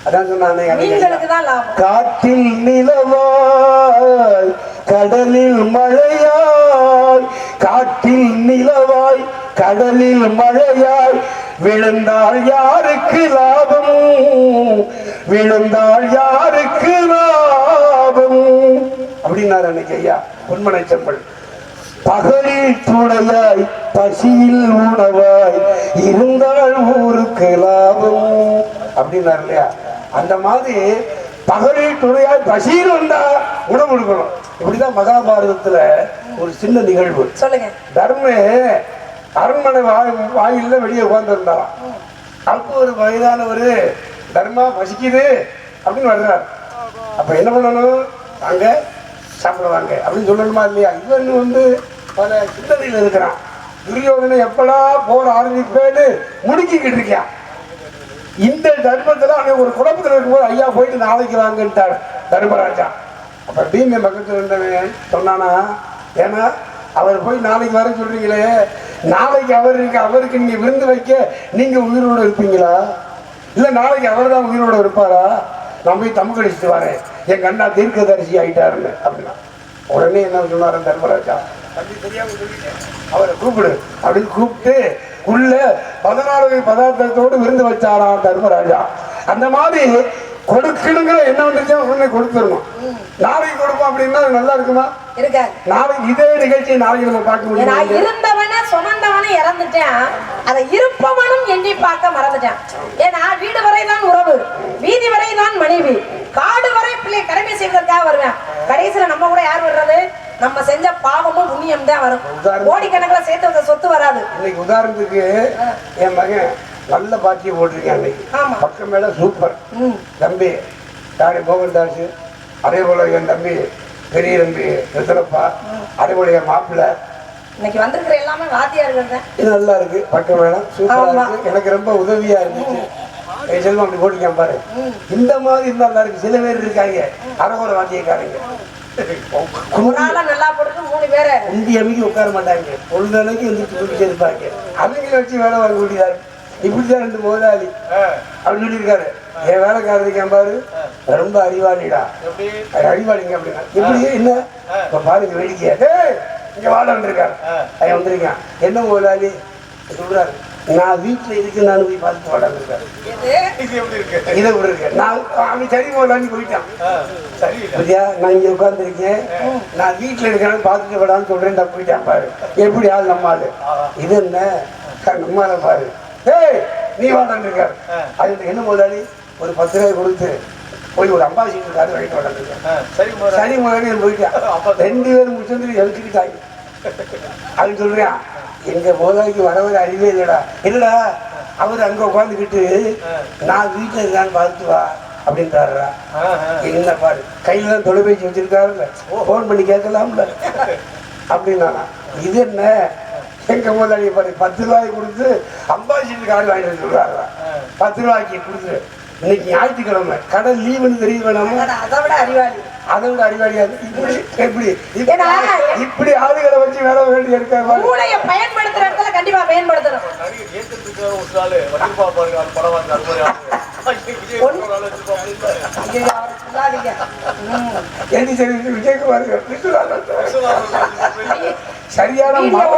அதான் சொன்னானே, நீங்களுக்கு தான் லாபம். காற்றில் நிலவாய் கடலில் மழையாய், காற்றில் நிலவாய் கடலில் மழையாய், விழுந்தால் யாருக்கு லாபம், விழுந்தால் யாருக்கு லாபம் அப்படின்னாரு அன்னைக்கு ஐயா பொன்மனை செம்பல். பகலில் துணையாய் பசியில் உணவாய், இருந்தால் ஊருக்கு லாபம் அப்படின்னாரு இல்லையா. அந்த மாதிரி பகலில் துணையாய் பசியில் வந்தா உணவு கொடுக்கணும். இப்படிதான் மகாபாரதத்துல ஒரு சின்ன நிகழ்வு சொல்லுங்க. தர்ம அரண்மனை வாயில வெளியே உட்கார்ந்து இருந்தாராம். அப்போ ஒரு வயதானவர் தர்மா பசிக்குது அப்படின்னு வர்றாரு. அப்ப என்ன பண்ணணும், வாங்க சாப்பிடுவாங்க அப்படின்னு சொல்லணுமா இல்லையா. இவன் வந்து பல சிந்தனையில் இருக்கிறான். துரியோதனை எப்படா போற ஆரம்பிப்பேன்னு முடுக்கிக்கிட்டு இருக்கான். இந்த தர்மத்துல அவன் ஒரு குழப்பத்தில் இருக்கும்போது ஐயா போயிட்டு நாளைக்கு வாங்கன்ட்டார் தர்மராஜா. அப்ப பீமை பக்கத்தில் இருந்தவன் சொன்னானா, ஏன்னா அவர் போய் நாளைக்கு வர சொல்றீங்களே, நாளைக்கு அவருக்கு நீங்க விருந்து வைக்க நீங்க உயிரோடு இருப்பீங்களா, இல்ல நாளைக்கு அவர் தான் உயிரோட இருப்பாரா, நான் போய் தம்பு கடிச்சிட்டு வரேன், எங்க அண்ணா தீர்க்கதரிசி ஆயிட்டாருன்னு அப்படின்னா. உடனே என்ன சொன்னாரு தர்மராஜா, அப்படி தெரியாம சொல்லிட்டேன், அவரை கூப்பிடு அப்படின்னு கூப்பிட்டு உள்ள 16 பதார்த்தத்தோடு விருந்து வச்சாராம் தர்மராஜா. அந்த மாதிரி கொடுக்கணுங்கிற என்ன வந்துச்சு உடனே கொடுத்துடணும். நாளைக்கு கொடுப்போம் அப்படின்னா நல்லா இருக்குமா? நாளைக்கு இதே நிகழ்ச்சியை நாளைக்கு நம்ம பார்க்க முடியும். நான் இருந்தவன சுமந்தவனை இறந்துட்டேன், அதை இருப்பவனும் எண்ணி பார்க்க மறந்துட்டேன். ஏன்னா வீடு வரைதான் உறவு, வீதி வரைதான் மனைவி, காடு வரை பிள்ளை கடமை செய்வதற்காக வருவேன். கடைசியில நம்ம கூட யார் வர்றது, நம்ம செஞ்ச பாவமும் புண்ணியம் தான் வரும். கோடிக்கணக்கில் சேர்த்து வந்த சொத்து வராது. இன்னைக்கு உதாரணத்துக்கு என் மகன் நல்ல பாட்டியை போட்டிருக்கேன். அன்னைக்கு பக்கம் மேல சூப்பர் தம்பி யாரு கோவிந்தாஸ், அதே போல என் தம்பி பெரிய தம்பி ரத்தனப்பா, அதே போல என் மாப்பிள்ளை இன்னைக்கு வந்திருக்கிற எல்லாமே வாத்தியார்கள் தான். இது நல்லா இருக்கு, பக்கம் வேணும், சூப்பரா இருக்கு. எனக்கு ரொம்ப உதவியா இருந்துச்சு. செல்வம் அப்படி போட்டிருக்கேன் பாரு, இந்த மாதிரி இருந்தா நல்லா இருக்கு. சில பேர் இருக்காங்க அரகோர வாத்தியக்காரங்க, நல்லா போட்டு 3 பேரை உண்டி அமைக்கி உட்கார மாட்டாங்க, பொழுதனைக்கு வந்து தூக்கிட்டு இருப்பாங்க. அவங்கள வச்சு வேலை வாங்க முடியாது. இப்படிதான் 2 முதலாளி அப்படின்னு சொல்லியிருக்காரு. என் வேலைக்காரர் இருக்கேன் பாரு, ரொம்ப அறிவாளிடா, அறிவாளிங்க அப்படின்னா எப்படி என்ன இப்ப பாருங்க வேடிக்கையா, இங்க வாழன்னு இருக்காரு, அவன் வந்திருக்கான். என்ன முதலாளி சொல்றாரு, நான் வீட்டுல இருக்கு, நான் போய் பார்த்துட்டு வாடான்னு இருக்காரு. இதை விட இருக்கு நான் அவன் சரி முதலாளி போயிட்டான். சரியா, நான் இங்க உட்கார்ந்துருக்கேன், நான் வீட்டுல இருக்கேன்னு பார்த்துட்டு வாடான்னு சொல்றேன், நான் போயிட்டான் பாரு. எப்படி ஆள் நம்மாளு, இது என்ன நம்மால பாரு, நீ வாடான்னு இருக்காரு. அது என்ன முதலாளி ஒரு 10 ரூபாய் கொடுத்து போய் ஒரு அம்பாசிடர் கார்டு வாங்கிட்டு வாடான்னு சரி முதலாளி போயிட்டான். 2 பேரும் முடிச்சு எழுத்துக்கிட்டாங்க. அப்படின்னு சொல்றேன், எங்க முதலாளிக்கு வரவர அறிவே இல்லடா. இல்லடா, அவர் அங்க உட்காந்துக்கிட்டு நான் வீட்டுல இருக்கான்னு பார்த்துட்டு வா அப்படின்றாருடா. என்ன பாரு, கையில தான் தொலைபேசி வச்சிருக்காருல்ல, போன் பண்ணி கேட்கலாம்ல அப்படின்னா. இது என்ன எங்க முதலாளியை பாரு, 10 ரூபாய் கொடுத்து அம்பாசிடர் கார்டு வாங்கிட்டு சொல்றாருடா. 10 ரூபாய்க்கு கொடுத்து, இன்னைக்கு ஞாயிற்றுக்கிழமை கடை லீவுன்னு தெரிய வேணாமா? அதை விட அறிவாளியா எப்படி இப்படி ஆளுகளை வச்சு வேலை வேண்டிய இருக்காங்க. மூளையை பயன்படுத்துற இடத்துல கண்டிப்பா பயன்படுத்தணும். சரியான மனம்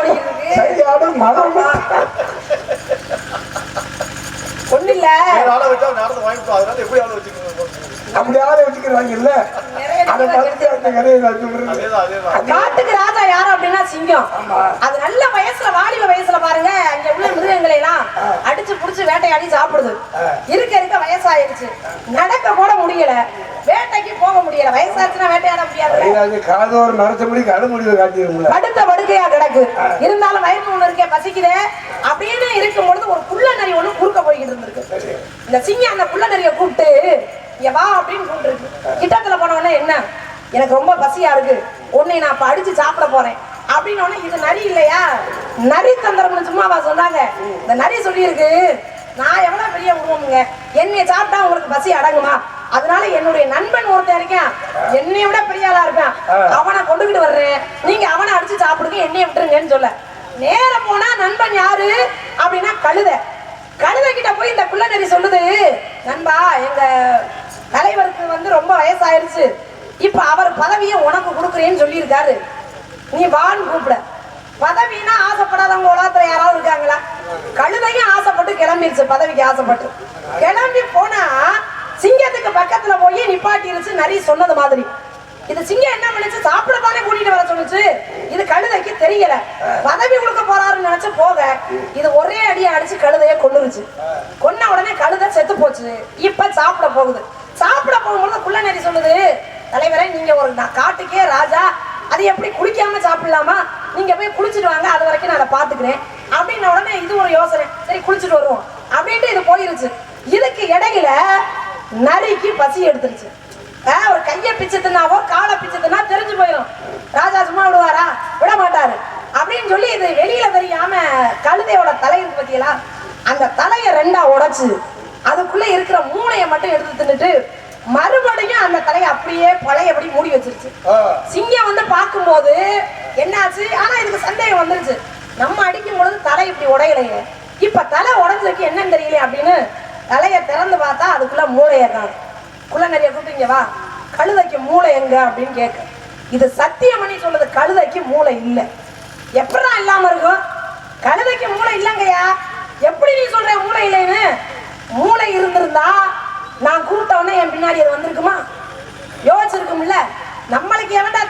ஒண்ணு இல்ல, அப்படி ஆளை வச்சுக்கிறாங்க இல்ல. காட்டுக்கு ராஜா யாரு அப்படின்னா சிங்கம். அது நல்ல வயசுல வாலிப வயசுல பாருங்க, அங்க உள்ள மிருகங்களை எல்லாம் அடிச்சு புடிச்சு வேட்டையாடி சாப்பிடுது. இருக்க வயசாயிருச்சு, நடக்க கூட முடியல, வேட்டைக்கு போக முடியல. வயசாச்சுன்னா வேட்டையாட முடியாது, காதோர் நரச்சபடி கடுமுடிவை காட்டிடுங்களா, அடுத்த படுக்கையா கிடக்கு. இருந்தாலும் வயிறு ஒண்ணு இருக்கே, பசிக்குதே அப்படின்னு இருக்கும் பொழுது ஒரு புள்ள நரி ஒண்ணு குறுக்க போய்கிட்டு இருந்திருக்கு. இந்த சிங்கம் அந்த புள்ள நரிய கூப்பிட்டு வா அப்படின்னு கூப்பிட்டு கிட்டத்துல போனவொடனே, என்ன எனக்கு ரொம்ப பசியா இருக்கு, உன்னை நான் இப்ப அடிச்சு சாப்பிட போறேன் அப்படின்னு. இது நரி இல்லையா, நரி தந்திரம்னு சும்மாவா சொன்னாங்க? இந்த நரி சொல்லி இருக்கு, நான் எவ்வளவு பெரிய உருவமுங்க, என்னை சாப்பிட்டா உங்களுக்கு பசி அடங்குமா? அதனால என்னுடைய நண்பன் ஒருத்தன் இருக்கேன், என்னை விட பெரிய ஆளா இருக்கான், அவனை கொண்டுகிட்டு வர்றேன், நீங்க அவனை அடிச்சு சாப்பிடுங்க, என்னைய விட்டுருங்கன்னு சொல்ல. நேர போனா நண்பன் யாரு அப்படின்னா கழுதை. கழுதை கிட்ட போய் இந்த குள்ள நரி சொல்லுது, நண்பா எங்க தலைவருக்கு வந்து ரொம்ப வயசாயிருச்சு, இப்ப அவர் பதவியை உனக்கு கொடுக்குறேன்னு சொல்லியிருக்காரு, நீ வான்னு கூப்பிட. பதவினா ஆசைப்படாதவங்க உலகத்துல யாராவது இருக்காங்களா? கழுதையும் ஆசைப்பட்டு கிளம்பிருச்சு, பதவிக்கு ஆசைப்பட்டு கிளம்பி போனா சிங்கத்துக்கு பக்கத்துல போய் நிப்பாட்டிருச்சு நரி சொன்னது மாதிரி. இது சிங்கம் என்ன பண்ணுச்சு, சாப்பிடத்தானே கூட்டிட்டு வர சொல்லுச்சு. இது கழுதைக்கு தெரியல, பதவி கொடுக்க போறாருன்னு நினைச்சு போக இது ஒரே அடியை அடிச்சு கழுதைய கொன்னுருச்சு. கொன்ன உடனே கழுதை செத்து போச்சு. இப்ப சாப்பிட போகுது. சாப்பிட போகும்போது குள்ள நரி சொல்லுது, தலைவரே நீங்க ஒரு காட்டுக்கே ராஜா, அது எப்படி குளிக்காம சாப்பிடலாமா? நீங்க போய் குளிச்சுட்டு வாங்க, அது வரைக்கும் நான் அதை பாத்துக்கிறேன் அப்படின்ன உடனே இது ஒரு யோசனை, சரி குளிச்சுட்டு வருவோம் அப்படின்ட்டு இது போயிருச்சு. இதுக்கு இடையில நரிக்கு பசி எடுத்துருச்சு. ஒரு கைய பிச்சத்துனாவோ காலை பிச்சத்துனா தெரிஞ்சு போயிடும். ராஜா சும்மா விடுவாரா? விட மாட்டாரு அப்படின்னு சொல்லி இது வெளியில தெரியாம கழுதையோட தலை இருக்கு பத்தியலா, அந்த தலைய 2ஆ உடைச்சு அதுக்குள்ள இருக்கிற மூளையை மட்டும் எடுத்து தின்னுட்டு மறுபடியும் அந்த தலையை அப்படியே பழையபடி மூடி வச்சிருச்சு. சிங்கம் வந்து பார்க்கும்போது என்னாச்சு, ஆனா இதுக்கு சந்தேகம் வந்துருச்சு, நம்ம அடிக்கும் பொழுது தலை இப்படி உடையலையே, இப்ப தலை உடைஞ்சதுக்கு என்னன்னு தெரியல அப்படின்னு தலையை திறந்து பார்த்தா அதுக்குள்ள மூளையை காணும். குள்ள நிறைய கூப்பிட்டீங்க வா, கழுதைக்கு மூளை எங்க அப்படின்னு கேட்க. இது சத்தியமணி சொல்லுது, கழுதைக்கு மூளை இல்லை. எப்படா இல்லாம இருக்கும்? கழுதைக்கு மூளை இல்லைங்கய்யா. எப்படி நீ சொல்ற மூளை இல்லைன்னு? மூளை இருந்திருந்தா நான் கூப்பிட்டவனே என் பின்னாடி அது வந்திருக்குமா? யோசிச்சிருக்கும்ல. நம்மளுக்கு எவன்டா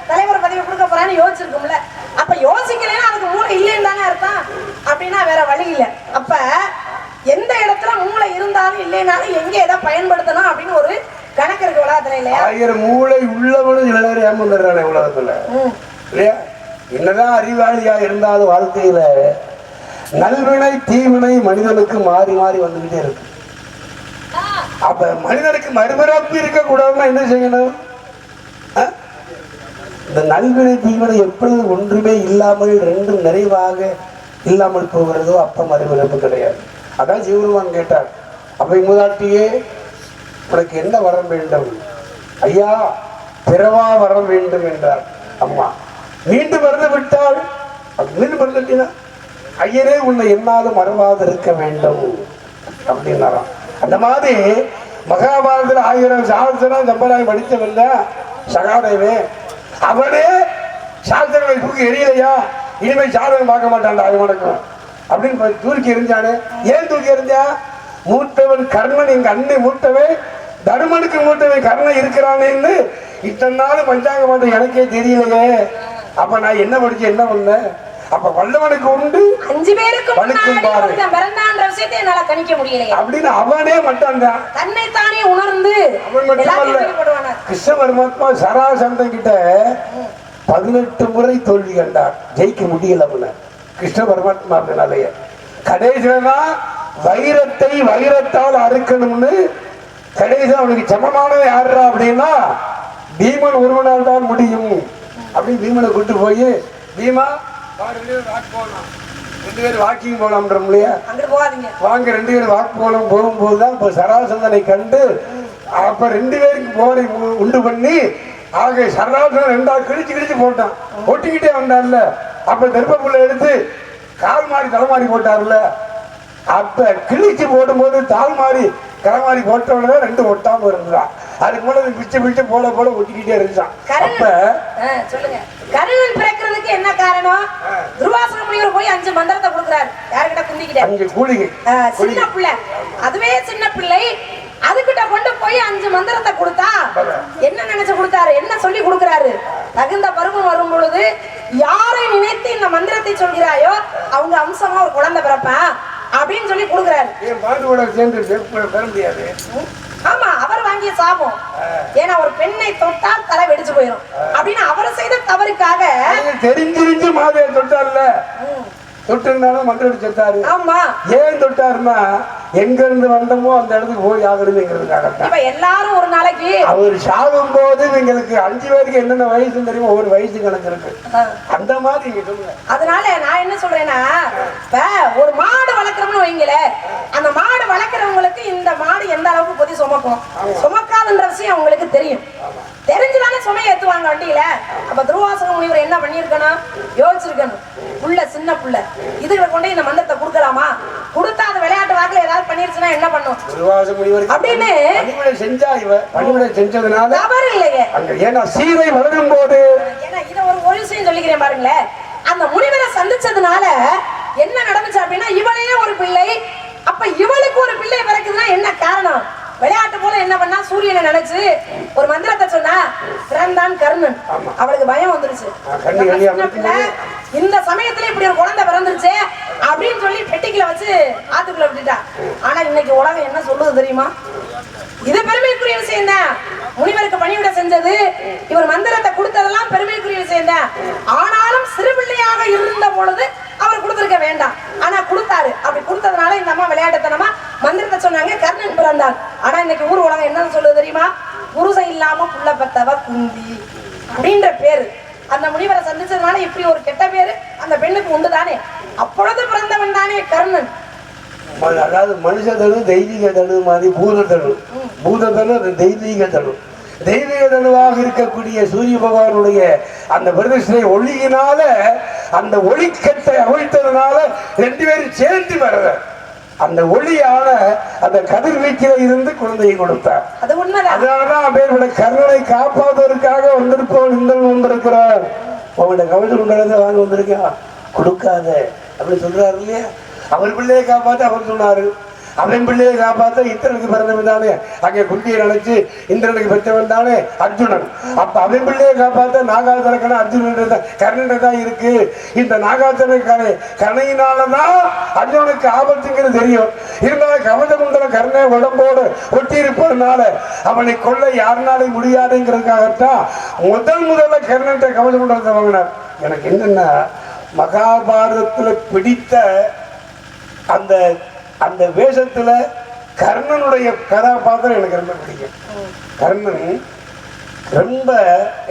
தலைவர் பதவி கொடுக்க போறான்னு யோசிச்சிருக்கும்ல. அப்ப யோசிக்கலைன்னா அதுக்கு மூளை இல்லைன்னு தானே அர்த்தம். அப்படின்னா வேற வழி இல்லை. அப்ப எந்த இடத்துல மூளை இருந்தாலும் இல்லைனாலும் எங்க எதை பயன்படுத்தணும் அப்படின்னு ஒரு கணக்கு இருக்கு உலகத்துல இல்லையா? 1000 மூளை உள்ளவனும் சில நேரம் ஏமாந்துடுறானே உலகத்துல இல்லையா? என்னதான் அறிவாளியா இருந்தாலும் வாழ்க்கையில நல்வினை தீவினை மனிதனுக்கு மாறி மாறி வந்துகிட்டே இருக்கு. அப்ப மனிதனுக்கு மறுபிறப்பு இருக்க கூடாதுன்னா என்ன செய்யணும்? இந்த நல்வினை தீவினை எப்பொழுது ஒன்றுமே இல்லாமல் ரெண்டும் நிறைவாக இல்லாமல் போகிறதோ அப்ப மறுபிறப்பு கிடையாது. அதான் சிவருமான் கேட்டார், அவை மூதாட்டியே உனக்கு என்ன வரம் வேண்டும்? ஐயா பிறவா வரம் வேண்டும் என்றார். அம்மா மீண்டும் மறந்து விட்டால் மீண்டும் மறந்துட்டீங்கன்னா ஐயரே உன்னை என்னாலும் மறவாது இருக்க வேண்டும் அப்படின்னாராம். அந்த மாதிரி மகாபாரதத்தில் 1000 சாஸ்திரம் சம்பராயம் படித்தவல்ல சகாதேவே, அவனே சாஸ்திரங்களை தூக்கி எரியலையா, இனிமேல் சாதகம் பார்க்க மாட்டான்டா அவனுக்கும் அப்படின்னு தூக்கி எறிஞ்சானே. ஏன் தூக்கி எறிஞ்சா? மூத்தவன் கர்ணன், எங்க அண்ணன் மூத்தவன், தருமனுக்கு மூத்தவன் கர்ணன் இருக்கிறானேன்னு இத்தனை நாள் பஞ்சாங்க மாட்டேன் எனக்கே தெரியலையே. அப்ப நான் என்ன படிச்சு என்ன பண்ண? அப்ப வல்லவனுக்கு உண்டு 5 பேருக்கு கணிக்க முடியல அப்படின்னு அவனே மட்டும் தன்னை தானே உணர்ந்து கிருஷ்ண பரமாத்மா சராசந்தன் கிட்ட 18 முறை தோல்வி கண்டார், ஜெயிக்க முடியல அவன. கிருஷ்ண பரமாத்மாவினாலேயே கடைசியில்தான் வைரத்தை வைரத்தால் அறுக்கணும்னு கடைசி அவனுக்கு சமமானது யாருடா அப்படின்னா பீமன் ஒருவனால் தான் முடியும் அப்படின்னு பீமனை கூட்டு போய், பீமா 2 பேர் வாக்கிங் போலாம் இல்லையா, வாங்க 2 பேர் வாக்கு போலாம். போகும்போதுதான் இப்ப சராசந்தனை கண்டு அப்ப 2 பேருக்கு போரை உண்டு பண்ணி ஆக சராசந்தன் 2ஆ கிழிச்சு போட்டான், ஒட்டிக்கிட்டே வந்தான்ல. அப்ப தெருப்புள்ள எடுத்து கால் மாறி தலைமாறி போட்டார்ல. அப்ப கிழிச்சு போடும்போது தால் மாறி களமாறி போட்ட உடனே 2 ஒட்டாம இருந்தான். அதுக்கு மேல பிச்சு போல ஒட்டிக்கிட்டே இருந்தான். அப்ப சொல்லுங்க, கர்ணன் பிறக்கிறதுக்கு என்ன காரணம்? துர்வாசன முனிவர் போய் 5 மந்திரத்தை கொடுக்கிறாரு. யாருக்கிட்ட? குந்திக்கிட்ட. 5 கூலிகை. சின்ன பிள்ளை, அதுவே சின்ன பிள்ளை, அதுகிட்ட கொண்டு போய் 5 மந்திரத்தை கொடுத்தா என்ன நினைச்சு கொடுத்தாரு? என்ன சொல்லி கொடுக்கிறாரு? தகுந்த பருவம் வரும் பொழுது யாரை நினைத்து இந்த மந்திரத்தை சொல்கிறாயோ அவங்க அம்சமா ஒரு குழந்தை பிறப்பேன் அப்படின்னு சொல்லி கொடுக்கிறாரு. ஆமா, அவர் வாங்கிய சாபம். ஏன்னா ஒரு பெண்ணை தொட்டால் தலை வெடிச்சு போயிடும் அப்படின்னு அவர் செய்த தவறுக்காக தெரிஞ்சிருந்து மாதிரி தொட்டார்ல, தொட்டிருந்தாலும் மந்திரம் செத்தாரு. ஆமா, ஏன் தொட்டாருன்னா எங்க இருந்து வந்தமோ அந்த இடத்துக்கு போய் ஆகுறதுங்கிறதுக்காக. இப்ப எல்லாரும் ஒரு நாளைக்கு அவர் சாகும் போது எங்களுக்கு 5 பேருக்கு என்னென்ன வயசு தெரியுமோ ஒரு வயசு கணக்கு இருக்கு. அந்த மாதிரி நீங்க சொல்லுங்க. அதனால நான் என்ன சொல்றேன்னா, இப்ப ஒரு மாடு வளர்க்கறோம்னு வைங்கள, அந்த மாடு வளர்க்கறவங்களுக்கு இந்த மாடு எந்த அளவுக்கு பொதி சுமக்கும் சுமக்காதுன்ற விஷயம் அவங்களுக்கு தெரியும். தெரிஞ்சுதானே சுமையை ஏத்துவாங்க வண்டியில. அப்ப துர்வாசக முனிவர் என்ன பண்ணிருக்கணும்? யோசிச்சிருக்கணும். புள்ள சின்ன புள்ள, இதுகளை கொண்டு இந்த மந்திரத்தை கொடுக்கலாமா? கொடுத்தா அது விளையாட்டு வாக்குல ஏதாவது பண்ணிருச்சுன்னா என்ன பண்ணும் அப்படின்னு செஞ்சதுனால தவறு இல்லையே. ஏன்னா சீதை வளரும் போது இத ஒரு விஷயம் சொல்லிக்கிறேன் பாருங்களேன். அந்த முனிவரை சந்திச்சதுனால என்ன நடந்துச்சு அப்படின்னா, இவளையே ஒரு பிள்ளை, அப்ப இவளுக்கு ஒரு பிள்ளை பிறக்குதுன்னா என்ன காரணம்? விளையாட்டு போல என்ன பண்ணா, சூரியனை நினைச்சு ஒரு மந்திரத்தை சொன்னா பிறந்தான் கர்ணன். அவளுக்கு பயம் வந்துருச்சு. இந்த சமயத்துல இப்படி ஒரு குழந்தை பிறந்துருச்சு அப்படின்னு சொல்லி பெட்டிக்குள்ள வச்சு ஆத்துக்குள்ள விட்டுட்டா. ஆனா இன்னைக்கு உலகம் என்ன சொல்லுது தெரியுமா? இது பெருமைக்குரிய விஷயம் தான். முனிவருக்கு பணிவிட செஞ்சது, இவர் மந்திரத்தை கொடுத்ததெல்லாம் பெருமைக்குரிய விஷயம் தான். ஆனாலும் சிறு பிள்ளையாக இருந்த பொழுது அவர் கொடுத்திருக்க வேண்டாம். ஆனா கொடுத்தாரு. அப்படி கொடுத்ததுனால இந்த அம்மா விளையாட்டுத்தனமா மந்திரத்தை சொன்னாங்க, கர்ணன் பிறந்தான். ஆனா இன்னைக்கு ஊர் உலகம் என்ன சொல்லுது தெரியுமா? புருஷன் இல்லாம புள்ள பெத்தவ குந்தி அப்படின்ற பேரு. அந்த முனிவரை சந்திச்சதுனால இப்படி ஒரு கெட்ட பேரு அந்த பெண்ணுக்கு உண்டு தானே. அப்பொழுது பிறந்தவன் தானே கர்ணன். அதாவது மனுஷ தனு தெய்வீக தனு மாதிரி பூதத்தனு. பூதத்தனு அது தெய்வீக தனு. தெய்வீக தனுவாக இருக்கக்கூடிய சூரிய பகவானுடைய அந்த பிரதிஷ்டை ஒளியினால அந்த ஒளிக்கட்டை அவிழ்த்ததுனால 2 பேரும் சேர்ந்து வர்ற அந்த ஒளியான அந்த கதிர்வீச்சில இருந்து குழந்தையை கொடுத்தார். அதனாலதான் பேருடைய கர்ணனை காப்பாற்றுவதற்காக வந்திருப்பவன் இந்த வந்திருக்கிறார். உங்கள்கிட்ட கவிதை கொண்டாட வாங்க வந்திருக்கா, கொடுக்காத அப்படி சொல்றாரு இல்லையா? அவர் பிள்ளையை காப்பாற்ற அவர் சொன்னாரு, அவன் பிள்ளையை காப்பாற்ற இந்திரனுக்கு பிறந்தவன் தானே. அங்கே குந்தியை நினைச்சு இந்திரனுக்கு பெற்றவன் தானே அர்ஜுனன். அப்ப அவன் பிள்ளையை காப்பாற்ற நாகாசன அர்ஜுனன் கர்ணன் தான் இருக்கு. இந்த நாகாசன கணையினாலதான் அர்ஜுனனுக்கு ஆபத்துங்கிறது தெரியும். இருந்தாலும் கவசகுண்டல கர்ணை உடம்போடு ஒட்டி இருப்பதனால அவனை கொள்ள யாருனாலே முடியாதுங்கிறதுக்காகத்தான் முதல்ல கர்ணன்ட்ட கவசகுண்டலத்தை வாங்கினார். எனக்கு என்னன்னா, மகாபாரதத்துல பிடித்த அந்த அந்த வேஷத்துல கர்ணனுடைய கதாபாத்திரம் எனக்கு ரொம்ப பிடிக்கும். கர்ணன் ரொம்ப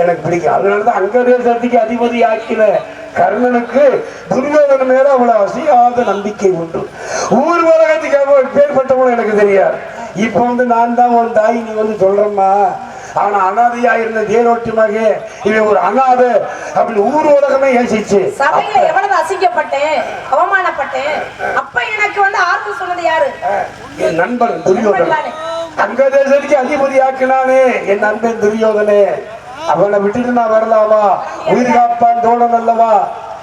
எனக்கு பிடிக்கும். அதனாலதான் அங்கதேசத்துக்கு அதிபதி ஆக்கின கர்ணனுக்கு துரியோதன மேல அவ்வளவு அசையாத நம்பிக்கை உண்டு. ஊர் உலகத்துக்கு பேர்பட்டவங்களும் எனக்கு தெரியாது. இப்ப நான் தான் உன் தாய் நீ சொல்றம்மா, ஆனா அனாதையா இருந்த தேரோட்டி மகே இவன் ஒரு அனாத அப்படின்னு ஊர் உலகமே யோசிச்சு சபையில எவ்வளவு அசிங்கப்பட்டேன், அவமானப்பட்டேன். அப்ப எனக்கு ஆறுதல் சொன்னது யாரு? என் நண்பன் துரியோதனன். அங்க தேசத்துக்கு அதிபதி ஆக்கினானே என் நண்பன் துரியோதனே. அவனை விட்டுட்டு நான் வரலாமா? உயிர் காப்பான் தோழன் அல்லவா?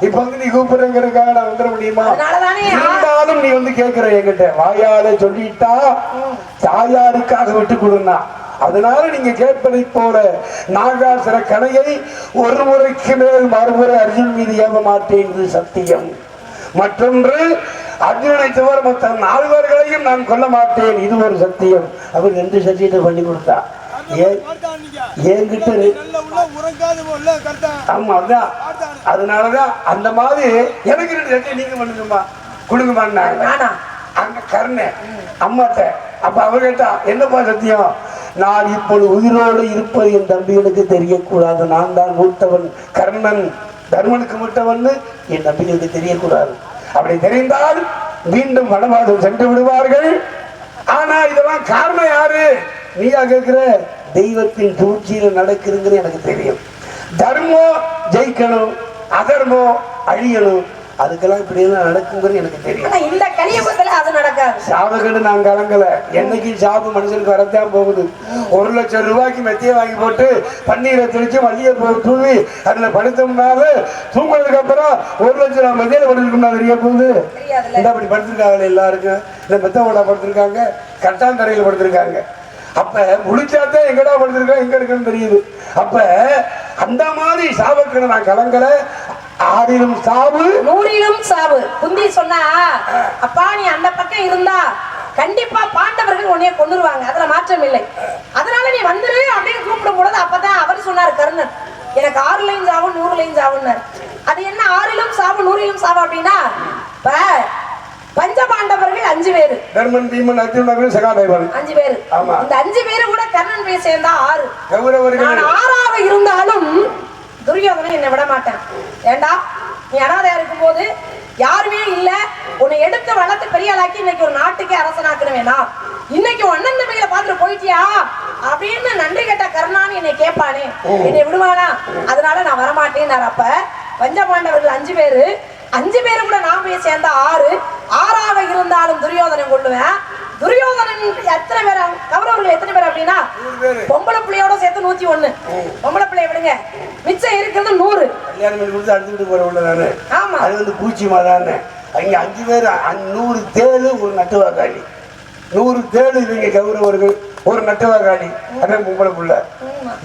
இப்ப நீ கூப்பிடுறதுக்காக நான் வந்துட முடியுமா? இருந்தாலும் நீ கேட்கிற என்கிட்ட வாயால சொல்லிட்டா தாயாருக்காக விட்டு கொடுனா. அதனால நீங்க கேட்பதை போல நாகாசுர கணையை ஒரு முறைக்கு மேல் மறுமுறை அர்ஜுன் மீது ஏவ மாட்டேன் இது சத்தியம். மற்றொன்று அர்ஜுனனை தவிர மற்ற 4 பேர்களையும் நான் கொல்ல மாட்டேன் இது ஒரு சத்தியம். அவர் 2 சத்தியத்தை பண்ணி கொடுத்தா. ஆமா அதான். அதனாலதான் அந்த மாதிரி எனக்கு 2 சத்தியம் நீங்க பண்ணுங்கம்மா கொடுங்கம்மா. அங்க கர்ண அம்மாட்ட அப்ப அவர் கேட்டா என்னப்பா சத்தியம்? நான் இப்பொழுது உயிரோடு இருப்பது என் தம்பிகளுக்கு தெரியக்கூடாது. நான் தான் மூத்தவன் கர்ணன், தர்மனுக்கு மூத்தவன் என் தம்பிகளுக்கு தெரியக்கூடாது. அப்படி தெரிந்தால் மீண்டும் வனவாசம் சென்று விடுவார்கள். ஆனா இதெல்லாம் காரணம் யாரு? நீயா கேட்கிற? தெய்வத்தின் சூழ்ச்சியில நடக்குதுங்கிறது எனக்கு தெரியும். தர்மம் ஜெயிக்கணும், அதர்மம் அழியணும். அதுக்கெல்லாம் இப்படி எல்லாம் நடக்குங்கிறது எனக்கு தெரியும். இந்த கலியுகத்துல அது நடக்காது. சாபக்கண்டு நான் கலங்கல. என்னைக்கு சாபு மனுஷனுக்கு வரத்தான் போகுது. 1 லட்சம் ரூபாய்க்கு மெத்தியை வாங்கி போட்டு பன்னீரை தெளிச்சு மல்லியை தூவி அதுல படுத்தோம்னால தூங்குறதுக்கு அப்புறம் 1 லட்சம் மெத்தியில படுத்துக்கோம்னா தெரிய போகுது. இந்த அப்படி படுத்திருக்காங்க எல்லாருக்கும். இந்த மெத்தோட படுத்திருக்காங்க, கட்டாந்தரையில படுத்திருக்காங்க. அப்ப முடிச்சாத்தான் எங்கடா படுத்திருக்கோம் எங்க இருக்குன்னு தெரியுது. அப்ப அந்த மாதிரி சாபக்கண்டு நான் கலங்கல. 6லும் சாவு 100லும் சாவு. குந்தி சொன்னா அப்பா நீ அந்த பக்கம் இருந்தா கண்டிப்பா பாண்டவர்கள் உன்னைய கொன்னுருவாங்க, அதுல மாற்றம் இல்லை. அதனால நீ வந்துரு அப்படின்னு கூப்பிடும் பொழுது அப்பதான் அவர் சொன்னார் கர்ணன், எனக்கு 6லையும் சாவு 100லையும் சாவுன்னார். அது என்ன 6லும் சாவு 100லும் சாவு அப்படின்னா இப்ப பஞ்ச பாண்டவர்கள் 5 பேரு, தர்மன் பீமன் அர்ஜுனன் சகாதேவன் 5 பேரு. இந்த 5 பேரு கூட கர்ணன் போய் சேர்ந்தா 6. நான் 6ஆக இருந்தாலும் துரியோதனை என்னை விட மாட்டேன். ஏண்டா நீ அனாதையா இருக்கும் போது யாருமே இல்ல, உன்னை எடுத்து வளர்த்து பெரிய ஆளாக்கி இன்னைக்கு ஒரு நாட்டுக்கே அரசனாக்கணும் வேணாம், இன்னைக்கு அண்ணன் தம்பிகளை பார்த்துட்டு போயிட்டியா அப்படின்னு நன்றி கேட்ட கர்ணான்னு என்னை கேட்பானே, என்னை விடுவானா? அதனால நான் வரமாட்டேன். அப்ப பஞ்ச பாண்டவர்கள் 5 பேரு, 5 பேரு கூட நான் போய் சேர்ந்த 6. 6ஆக இருந்தாலும் துரியோதனை கொள்ளுவேன். துரியோதனன் எத்தனை பேர்? கௌரவர்கள் எத்தனை பேர் அப்படின்னா பொம்பளை பிள்ளையோட சேர்த்து 101. பொம்பளை பிள்ளைய விடுங்க, மிச்சம் இருக்கிறது 100. கல்யாணம் பண்ணி கொடுத்து அடுத்துட்டு போற உள்ளதானே. ஆமா, அது பூச்சி மாதானே. அங்க 5 பேர் 100 தேளு ஒரு நட்டுவாக்காளி, 100 தேளு இவங்க கௌரவர்கள் ஒரு நட்டுவாக்காளி. அதான் பொம்பளை பிள்ளை.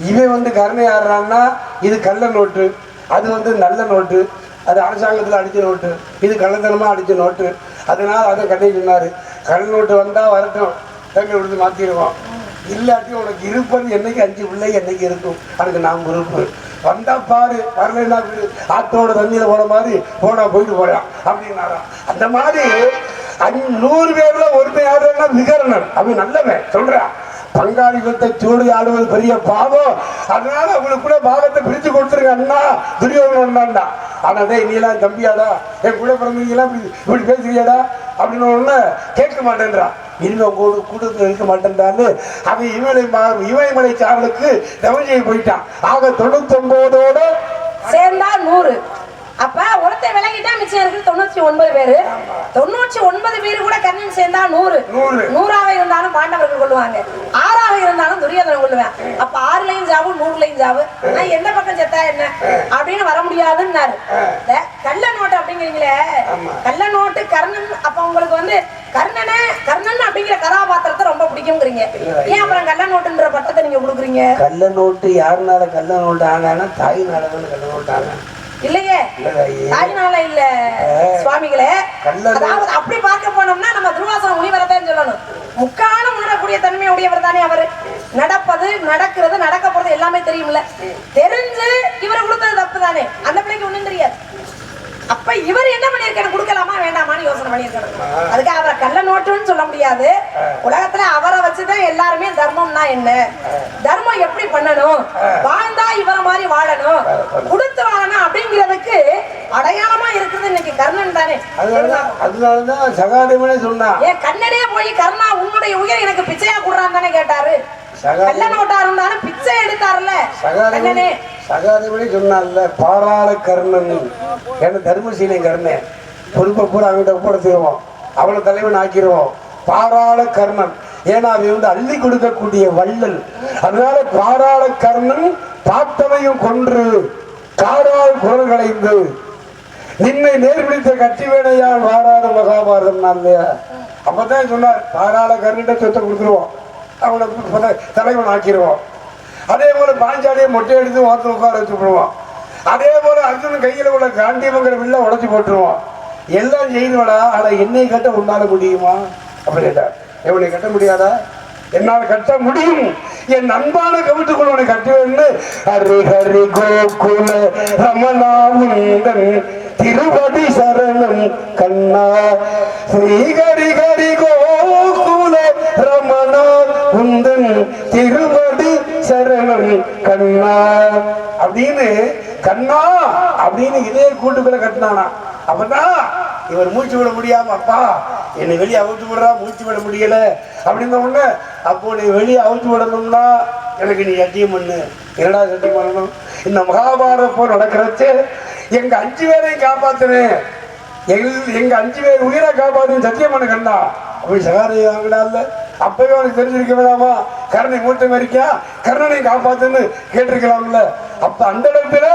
இவன் கருணை ஆடுறான்னா இது கள்ள நோட்டு, அது நல்ல நோட்டு, அது அரசாங்கத்தில் அடிச்ச நோட்டு, இது கள்ளத்தனமா அடிச்ச நோட்டு. அதனால அதை கட்டி சொன்னாரு, கள்ள நோட்டு வந்தா வரட்டும், தங்க விடுத்து மாத்திடுவோம். இல்லாட்டி உனக்கு இருப்பது என்னைக்கு 5 பிள்ளை என்னைக்கு இருக்கும், அதுக்கு நான் பொறுப்பு. வந்தா பாரு, வரலைன்னா ஆத்தோட தண்ணியில போன மாதிரி போனா போயிட்டு போறான் அப்படின்னாராம். அந்த மாதிரி 100 பேர்ல ஒருத்தன் யாருன்னா விகரணன், அவன் நல்லவன் சொல்றான். பங்காளிகத்தை சூடு ஆடுவது பெரிய பாவம், அதனால அவங்களுக்கு கூட பாவத்தை பிரிச்சு கொடுத்துருங்க அண்ணா துரியோதனா. ஆனா டே நீ எல்லாம் தம்பியாடா, என் கூட பிறந்தீங்களாம் இப்படி பேசுறியாடா அப்படின்னு கேட்க மாட்டேன்றான். இனிமே உங்களோட கூட்டத்தில் இருக்க மாட்டேன்றான்னு அவன் இமயமலை சாரலுக்கு தவஞ்சை போயிட்டான். ஆக 99ஓட சேர்ந்தா 100. அப்ப ஒருத்தர் விலகிட்டா மிச்சம் இருக்கு 99 பேரு. 99 பேரு கூட கர்ணன் சேர்ந்தா 100. 100ஆக இருந்தாலும் பாண்டவர்கள் கொள்ளுவாங்க, 6ஆக இருந்தாலும் துரியோதனன் கொள்ளுவேன். அப்ப 6லையும் சாவு 100லையும் சாவு, நான் எந்த பக்கம் செத்தா என்ன அப்படின்னு வர முடியாதுன்னாரு. கள்ள நோட்டு அப்படிங்கிறீங்களே, கள்ள நோட்டு கர்ணன். அப்ப உங்களுக்கு கர்ணன் அப்படிங்கிற கதாபாத்திரத்தை ரொம்ப பிடிக்கும்ங்கிறீங்க. ஏன் அப்புறம் கள்ள நோட்டுன்ற பட்டத்தை நீங்க கொடுக்குறீங்க? கள்ள நோட்டு யாருனால கள்ள நோட்டு ஆனா தாயினால கள்ள நோட்டு ஆனா இல்லையே, தாயினால இல்ல சுவாமிகளே. அதாவது அப்படி பார்க்க போனோம்னா நம்ம துர்வாசன முனிவரதான் சொல்லணும். முக்காலம் உணரக்கூடிய தன்மை உடையவர் தானே அவரு. நடப்பது நடக்கிறது நடக்க போறது எல்லாமே தெரியும்ல, தெரிஞ்சு இவரை கொடுத்தது தப்பு தானே, அந்த பிள்ளைக்கு ஒண்ணும் தெரியாது. அப்ப இவர் என்ன பண்ணிருக்க, கொடுக்கலாமா வேண்டாமா பண்ணலாம்னு யோசனை பண்ணியிருக்கணும். அதுக்கு அவரை கள்ள நோட்டுன்னு சொல்ல முடியாது. உலகத்துல அவரை வச்சுதான் எல்லாருமே தர்மம்னா என்ன, தர்மம் எப்படி பண்ணணும், வாழ்ந்தா இவரை மாதிரி வாழணும், கொடுத்து வாழணும் அப்படிங்கிறதுக்கு அடையாளமா இருக்குது இன்னைக்கு கர்ணன் தானே. அதனாலதான் சகாதேவனே சொன்னா, ஏன் கண்ணனே போய் கர்ணா உன்னுடைய உயிர் எனக்கு பிச்சையா கூடுறான்னு தானே கேட்டாரு. கள்ள நோட்டா இருந்தாலும் பிச்சை எடுத்தாருல கண்ணனே. சகாதேவனே சொன்னான்ல, பாராள கர்ணன் ஏன்னா தர்மசீலை கர்ணன் பொறுப்பை பூரா அவங்கிட்ட ஒப்படைச்சிருவோம், அவளை தலைவன் ஆக்கிடுவோம். பாராள கர்ணன் ஏன்னா அவன் வந்து அள்ளி கொடுக்கக்கூடிய வள்ளல். அதனால பாராள கர்ணன் பார்த்தவையும் கொன்று காரால் குரல் களைந்து நின்னை நேர்பிடித்த கட்சி வேணையால் வாராத மகாபாரதம் நான் இல்லையா. அப்பதான் சொன்னார், பாராள கர்ணிட்ட சொத்தை கொடுத்துருவோம், அவனை தலைவன் ஆக்கிடுவோம். அதே போல பாஞ்சாலியை மொட்டை எடுத்து ஓரத்தில் உட்கார வச்சுடுவோம். அதே போல அர்ஜுனன் கையில உள்ள காண்டியமங்கிற வில்ல உடச்சி போட்டுருவோம். எல்லாம் செய்துவடா, ஆனா என்னை கட்ட உன்னால முடியுமா அப்படி கேட்டார். எவனை கட்ட முடியாதா? என்னால் கட்ட முடியும், என் அன்பான கவிட்டுக்குள் உன்னை கட்டுவேன்னு. ஹரி ஹரி கோகுல ரமணாவுந்தன் திருவடி சரணம் கண்ணா, ஸ்ரீ ஹரி ஹரி கோகுல ரமணா உந்தன் திருவடி சரணம் கண்ணா அப்படின்னு கண்ணா அப்படின்னு இதே கூட்டுக்குள்ள கட்டினானா. அப்பதான் இவர் மூச்சு விட முடியாம, அப்பா என்னை வெளியே அவுத்து விடுறா, மூச்சு விட முடியல அப்படின்ன உடனே, அப்போ நீ வெளியே அவுத்து விடணும்னா எனக்கு நீ சத்தியம் பண்ணு. என்னடா சத்தியம் பண்ணணும்? இந்த மகாபாரத போர் நடக்கிறச்சு எங்க 5 பேரையும் காப்பாத்துனேன், எங்க 5 பேர் உயிரை காப்பாத்து சத்தியம் பண்ணு கண்ணா அப்படி சகாரி வாங்கினால. அப்பவே அவனுக்கு தெரிஞ்சிருக்க வேண்டாமா, கர்ணனை மூட்டை மறிக்கா கர்ணனை காப்பாத்துன்னு கேட்டிருக்கலாம்ல. அப்ப அந்த இடத்துல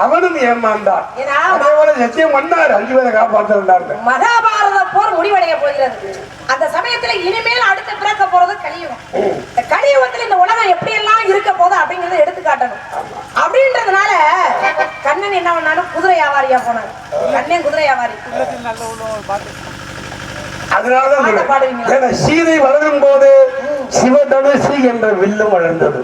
அவனும் ஏமாந்தான். அதே போல சத்தியம் பண்ணாரு, 5 பேரை காப்பாற்ற. மகாபாரத போர் முடிவடைய போகிறது. அந்த சமயத்துல இனிமேல் அடுத்து பிறக்க போறது கலியுகம். கலியுகத்துல இந்த உலகம் எப்படி எல்லாம் இருக்க போது அப்படிங்கறத எடுத்து காட்டணும். அப்படின்றதுனால கண்ணன் என்ன பண்ணாலும் குதிரை வியாபாரியா போனார். கண்ணன் குதிரை வியாபாரி. அதனாலதான் சீதை வளரும் போது சிவதனுசு என்ற வில்லும் வளர்ந்தது.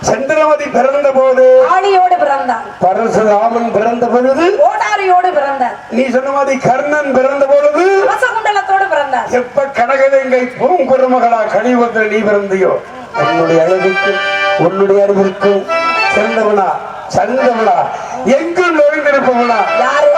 சந்திரமதி பிறந்த போது ஆளியோடு பிறந்தார். பரசுராமன் பிறந்த பொழுது கோடாரியோடு பிறந்தார். நீ சொன்ன மாதிரி கர்ணன் பிறந்த பொழுது கவசகுண்டலத்தோடு பிறந்தார். எப்ப கனகதங்கை பூங்குருமகளா கலியுகத்தில் நீ பிறந்தியோ, உன்னுடைய அழகுக்கும் உன்னுடைய அறிவிற்கும் சிறந்தவனா சந்தவனா எங்கும் நுழைந்திருப்பவனா யாரு?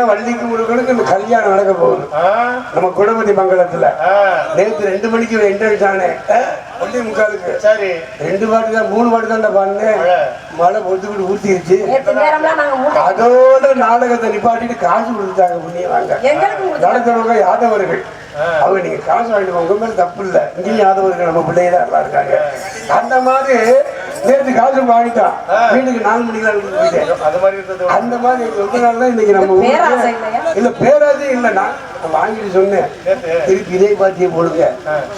வள்ளிக்கு முருகனுக்கு இந்த கல்யாணம் நடக்க போகுது நம்ம குடமதி மங்கலத்துல. நேற்று 2 மணிக்கு என்ட்ரன்ஸ் ஆனேன், 1:45. சரி 2 பாட்டு தான் 3 பாட்டு தான் பாடினேன். மழை பொத்துக்கிட்டு ஊத்திருச்சு. அதோட நாடகத்தை நிப்பாட்டிட்டு காசு கொடுத்தாங்க. புண்ணியவாங்க நடத்துறவங்க யாதவர்கள். அவங்க நீங்க காசு வாங்கிட்டு உங்க மேல தப்பு இல்லை, இங்கேயும் யாதவர்கள் நம்ம பிள்ளைதான் இருக்காங்க. அந்த மாதிரி நேற்று காசு வாங்கிட்டான் வீட்டுக்கு 4 மணிக்கு போயிட்டேன். அந்த மாதிரி சொன்னனால தான் இன்னைக்கு நம்ம பேராசை இல்லையா? இல்ல பேராசை இல்லை. நான் வாங்கிட்டு சொன்னேன் திருப்பி இதே பாத்தியை போடுங்க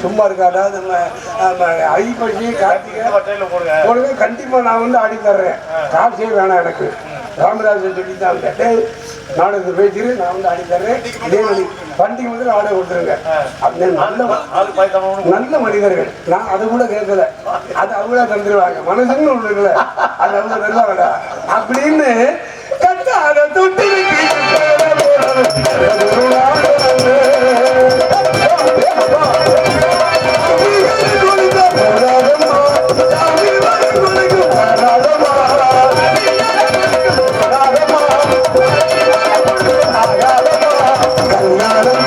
சும்மா இருக்காடா நம்ம ஐப்பசி கார்த்திகை போடுங்க கண்டிப்பா நான் வந்து ஆடி தர்றேன் காசே வேணாம் எனக்கு ராமராஜன் சொல்லித்தான் கேட்டேன் நாடகத்தை பேசிட்டு நான் வந்து ஆடி தர்றேன் இதே மாதிரி பண்டிகை வந்து ஆடை கொடுத்துருங்க அப்படின்னு நல்ல மனிதர்கள். நான் அதை கூட கேட்கல அது அவங்க தந்துருவாங்க மனசுன்னு ஒண்ணு இருக்குல்ல அது அவங்க தருவாங்கடா அப்படின்னு கட்டாத தொட்டு